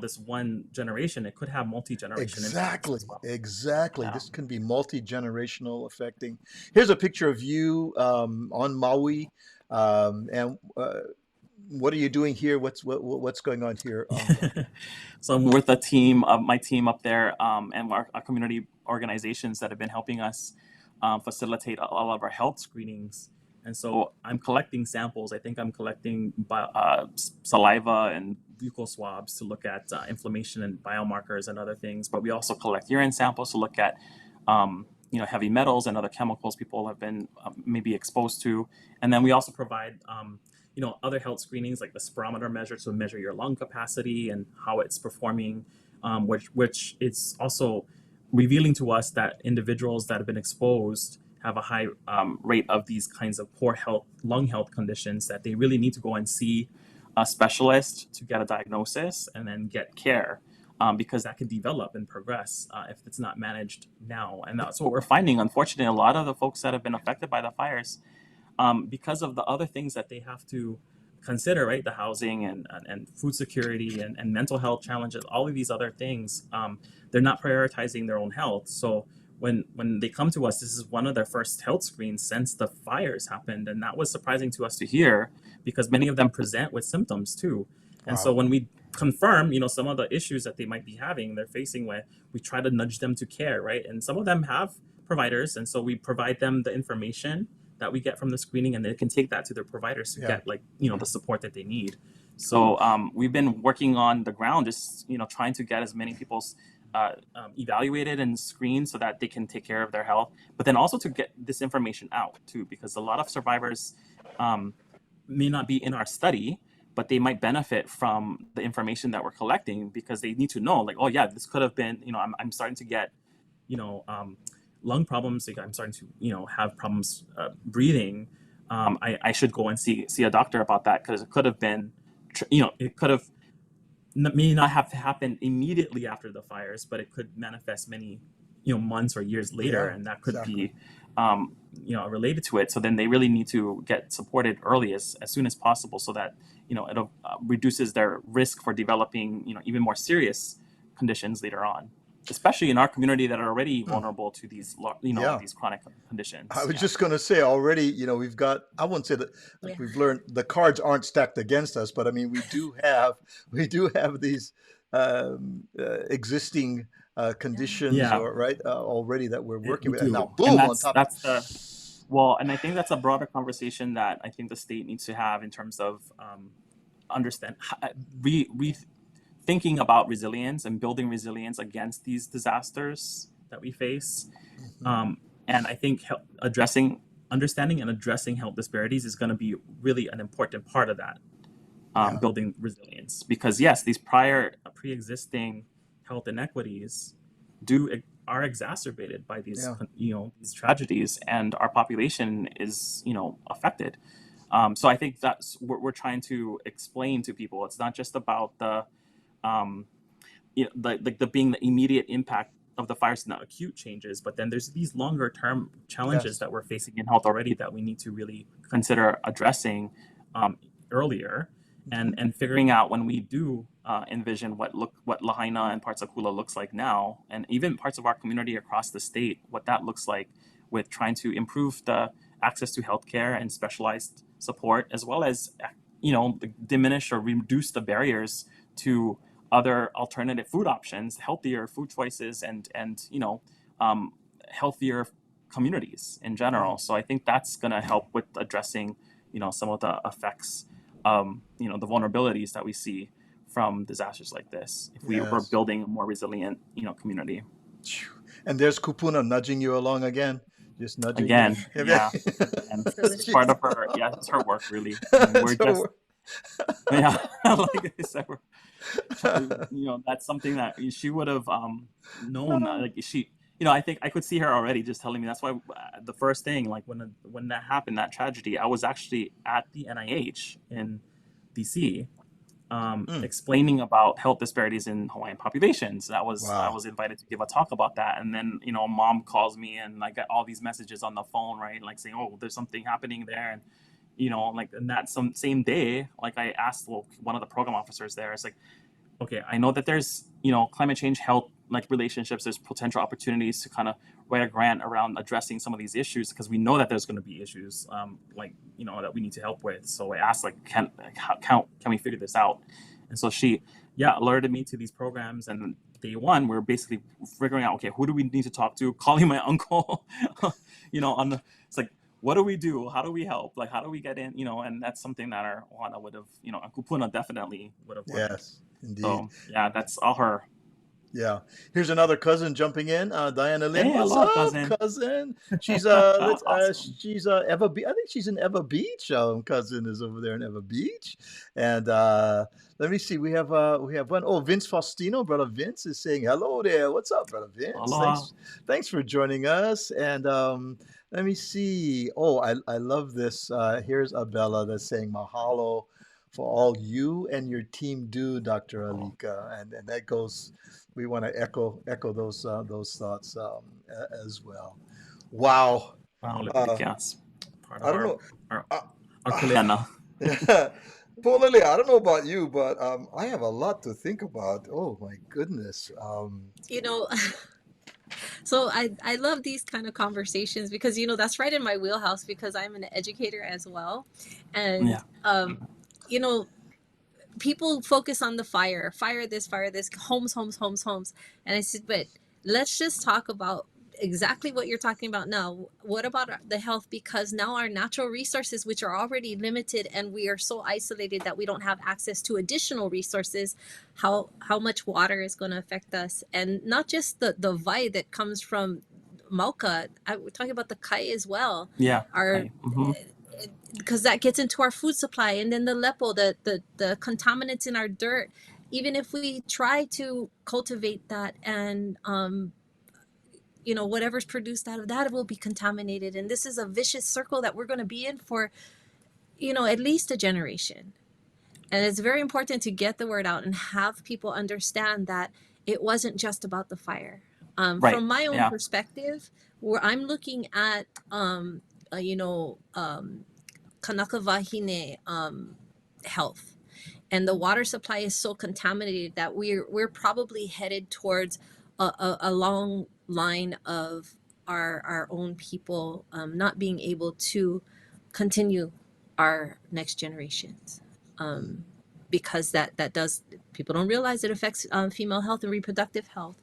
this one generation, it could have multi-generation impacts as well.
Exactly. Yeah. This can be multi-generational affecting. Here's a picture of you on Maui, and what are you doing here? What's going on here?
So I'm with my team up there, and our community organizations that have been helping us facilitate all of our health screenings. And so I'm collecting samples. I think I'm collecting saliva and buccal swabs to look at inflammation and biomarkers and other things. But we also collect urine samples to look at, heavy metals and other chemicals people have been maybe exposed to. And then we also provide, other health screenings like the spirometer measure to measure your lung capacity and how it's performing, which is also revealing to us that individuals that have been exposed have a high rate of these kinds of poor lung health conditions, that they really need to go and see a specialist to get a diagnosis and then get care, because that can develop and progress if it's not managed now. And that's what we're finding. Unfortunately, a lot of the folks that have been affected by the fires, because of the other things that they have to consider, right? The housing and food security and mental health challenges, all of these other things, they're not prioritizing their own health. So when they come to us, this is one of their first health screens since the fires happened. And that was surprising to us to hear, because many of them present with symptoms too. And so when we confirm, some of the issues that they might be having, they're facing with, we try to nudge them to care, right? And some of them have providers. And so we provide them the information that we get from the screening, and they can take that to their providers to get the support that they need. So we've been working on the ground, just, trying to get as many people's evaluated and screened so that they can take care of their health, but then also to get this information out too, because a lot of survivors may not be in our study, but they might benefit from the information that we're collecting, because they need to know, like, oh yeah, this could have been, I'm starting to get, lung problems, like I'm starting to, have problems breathing. I should go and see a doctor about that, because it could have been, it could have may not have happened immediately after the fires, but it could manifest many, months or years later,
Yeah,
and that could
exactly.
be related to it. So then they really need to get supported early as soon as possible, so that it reduces their risk for developing even more serious conditions later on, especially in our community that are already
Hmm.
vulnerable to these
Yeah.
these chronic
I
conditions.
was
Yeah.
just going to say already, we've got, I wouldn't say that
Yeah.
we've learned the cards aren't stacked against us, but I mean, we do have these existing conditions
Yeah,
or right already that we're working
we
with. And now
do, and
boom on top.
and I think that's a broader conversation that I think the state needs to have in terms of understand thinking about resilience and building resilience against these disasters that we face.
Mhm.
And I think understanding and addressing health disparities is going to be really an important part of that,
Yeah.
building resilience. Because yes, these pre-existing health inequities are exacerbated by these
Yeah.
these tragedies, and our population is affected. So I think that's what we're trying to explain to people. It's not just about the um, the being the immediate impact of the fires and the acute changes, but then there's these longer term challenges
Yes.
that we're facing in health already that we need to really consider addressing earlier,
Mhm.
and figuring out when we do envision what Lahaina and parts of Kula looks like now, and even parts of our community across the state, what that looks like with trying to improve the access to healthcare and specialized support, as well as diminish or reduce the barriers to other alternative food options, healthier food choices, and healthier communities in
Yeah.
general. So I think that's going to help with addressing some of the effects, the vulnerabilities that we see from disasters like this, if we were
Yes.
building a more resilient community.
Phew. And there's Kupuna nudging you along again, just nudging you.
Again, yeah, again, it's part
Jeez.
of her. Yeah, it's her work really. And we're just
So
yeah, like I said, that's something that she would have known. Like she, I think I could see her already just telling me. That's why the first thing, like when that happened, that tragedy, I was actually at the NIH in DC,
Mm.
explaining about health disparities in Hawaiian populations. I
Wow.
was invited to give a talk about that, and then mom calls me, and I got all these messages on the phone, right, like saying, oh, there's something happening there, and like, and that same day, like I asked one of the program officers there, it's like, okay, I know that there's climate change health like relationships, there's potential opportunities to kind of write a grant around addressing some of these issues, because we know that there's going to be issues that we need to help with. So I asked, like, can we figure this out? And so she alerted me to these programs, and day one we're basically figuring out, okay, who do we need to talk to, calling my uncle it's like, what do we do? How do we help? Like, how do we get in? And that's something that our Ohana would have, and Kupuna definitely would have learned.
Yes, indeed.
So yeah, that's all her.
Yeah. Here's another cousin jumping in. Diana Lynn.
Hey,
What's
aloha,
up,
cousin.
She's
Awesome.
she's Eva I think she's in Eva Beach. Cousin is over there in Eva Beach. And let me see. We have one. Oh, Vince Faustino, brother Vince is saying hello there. What's up, brother Vince?
Aloha.
Thanks for joining us. And let me see. Oh, I love this. Here's Abella that's saying mahalo for all you and your team do, Dr. Alika. And that goes, we want to echo those thoughts as well. Wow.
Part of
I don't know.
our
Uh,
kuleana.
Pualilia, I don't know about you, but I have a lot to think about. Oh my goodness.
So I love these kind of conversations because that's right in my wheelhouse, because I'm an educator as well. And
Yeah.
People focus on the fire this, homes. And I said, but let's just talk about exactly what you're talking about now. What about the health? Because now our natural resources, which are already limited, and we are so isolated that we don't have access to additional resources, how much water is going to affect us. And not just the vai that comes from Mauka, we're talking about the kai as well.
Yeah.
Because that gets into our food supply, and then the lepo, the contaminants in our dirt. Even if we try to cultivate that, and whatever's produced out of that will be contaminated, and this is a vicious circle that we're going to be in for at least a generation. And it's very important to get the word out and have people understand that it wasn't just about the fire.
Right.
From my own
Yeah.
perspective, where I'm looking at, Kanaka Wahine health, and the water supply is so contaminated that we're probably headed towards a long line of our own people not being able to continue our next generations, because that does, people don't realize it affects female health and reproductive health,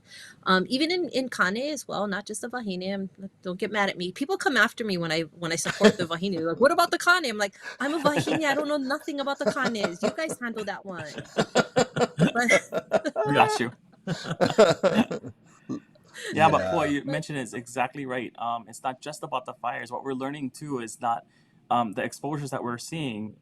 even in Kane as well, not just the Wahine. Don't get mad at me. People come after me when I support the Wahine. They're like, what about the Kane? I'm like, I'm a Wahine. I don't know nothing about the Kanes. You guys handle that one. But
We got you. Yeah, but
Yeah.
what you mentioned is exactly right. It's not just about the fires. What we're learning too is that the exposures that we're seeing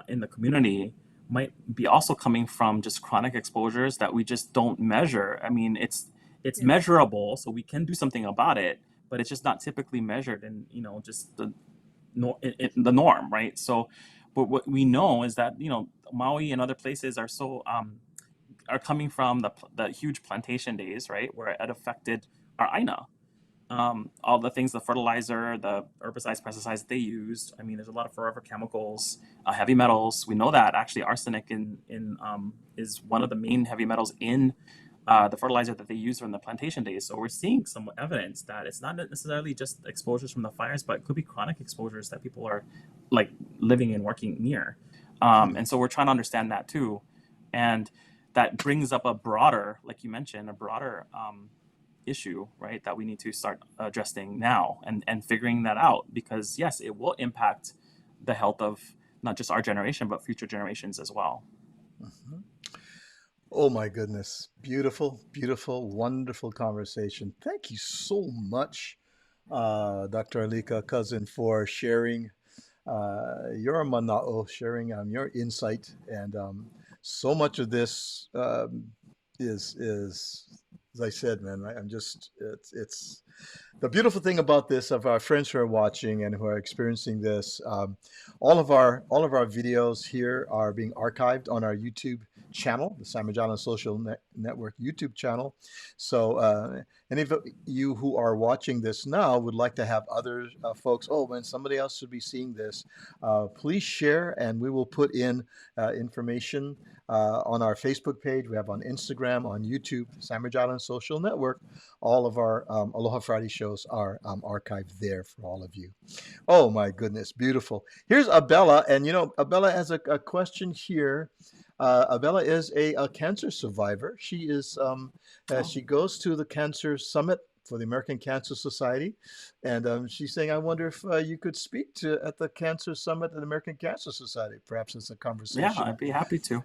in the community might be also coming from just chronic exposures that we just don't measure. I mean, it's
yeah,
measurable, so we can do something about it, but it's just not typically measured in, just the the norm, right? So, but what we know is that Maui and other places are so are coming from the huge plantation days, right, where it affected our aina. All the things, the fertilizer, the herbicides, pesticides they used. I mean, there's a lot of forever chemicals, heavy metals. We know that actually arsenic is one of the main heavy metals in the fertilizer that they use from the plantation days. So we're seeing some evidence that it's not necessarily just exposures from the fires, but it could be chronic exposures that people are like living and working near. And so we're trying to understand that too. And that brings up a broader, like you mentioned, a broader issue, right, that we need to start addressing now and figuring that out, because yes, it will impact the health of not just our generation, but future generations as well.
Mhm. Oh my goodness. Beautiful, beautiful, wonderful conversation. Thank you so much, Dr. Alika, cousin, for sharing your mana'o, sharing your insight. And so much of this is, as I said, man, I'm just, it's the beautiful thing about this, of our friends who are watching and who are experiencing this. All of our videos here are being archived on our YouTube channel, the Sandwich Island Social Network YouTube channel. So any of you who are watching this now would like to have other folks, oh man, somebody else should be seeing this, please share, and we will put in information on our Facebook page. We have on Instagram, on YouTube, Sandwich Island Social Network. All of our Aloha Friday shows are archived there for all of you. Oh my goodness, beautiful. Here's Abella, and Abella has a question here. Abella is a cancer survivor. She is she goes to the cancer summit for the American Cancer Society, and she's saying, "I wonder if you could speak at the cancer summit at the American Cancer Society. Perhaps it's a
Yeah,
conversation."
I'd be happy to.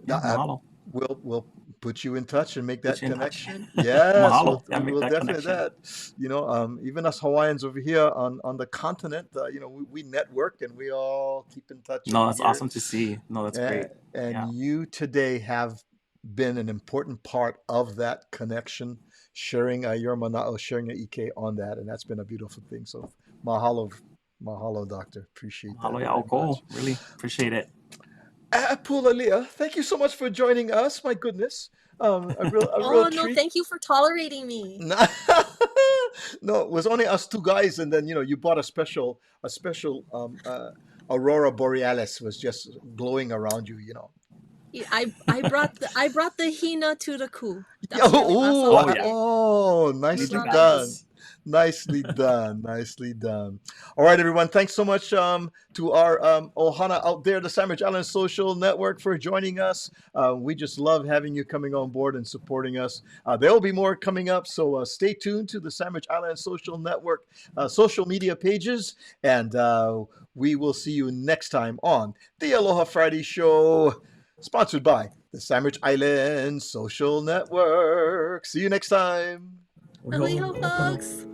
Yeah,
Uh,
mahalo.
we'll put you in touch and make
Put
that
you in touch.
connection. Yes,
Mahalo. Yeah,
we
make
will
that
definitely
connection.
that. Even us Hawaiians over here on the continent, we network and we all keep in touch
No,
over
that's
here.
awesome to see. No, that's
And,
great.
and
Yeah.
you today have been an important part of that connection, sharing your mana'o, sharing your ike on that, and that's been a beautiful thing. So mahalo, mahalo, doctor. Appreciate that
Mahalo ya
very
oko.
much.
Really appreciate it.
Pualilia, thank you so much for joining us. My goodness, a real
oh no,
treat.
thank you for tolerating me.
No, no, it was only us two guys, and then you bought a special aurora borealis was just glowing around you.
Yeah, I brought the hina to the coup.
Yeah,
That's all
Oh
I
yeah,
did.
we
nicely
need
Love
that.
it.
done. Nicely done. Nicely done. All right, everyone. Thanks so much to our Ohana out there, the Sandwich Island Social Network, for joining us. We just love having you coming on board and supporting us. There will be more coming up, so stay tuned to the Sandwich Island Social Network social media pages, and we will see you next time on the Aloha Friday Show, sponsored by the Sandwich Island Social Network. See you next time.
Aloha, folks.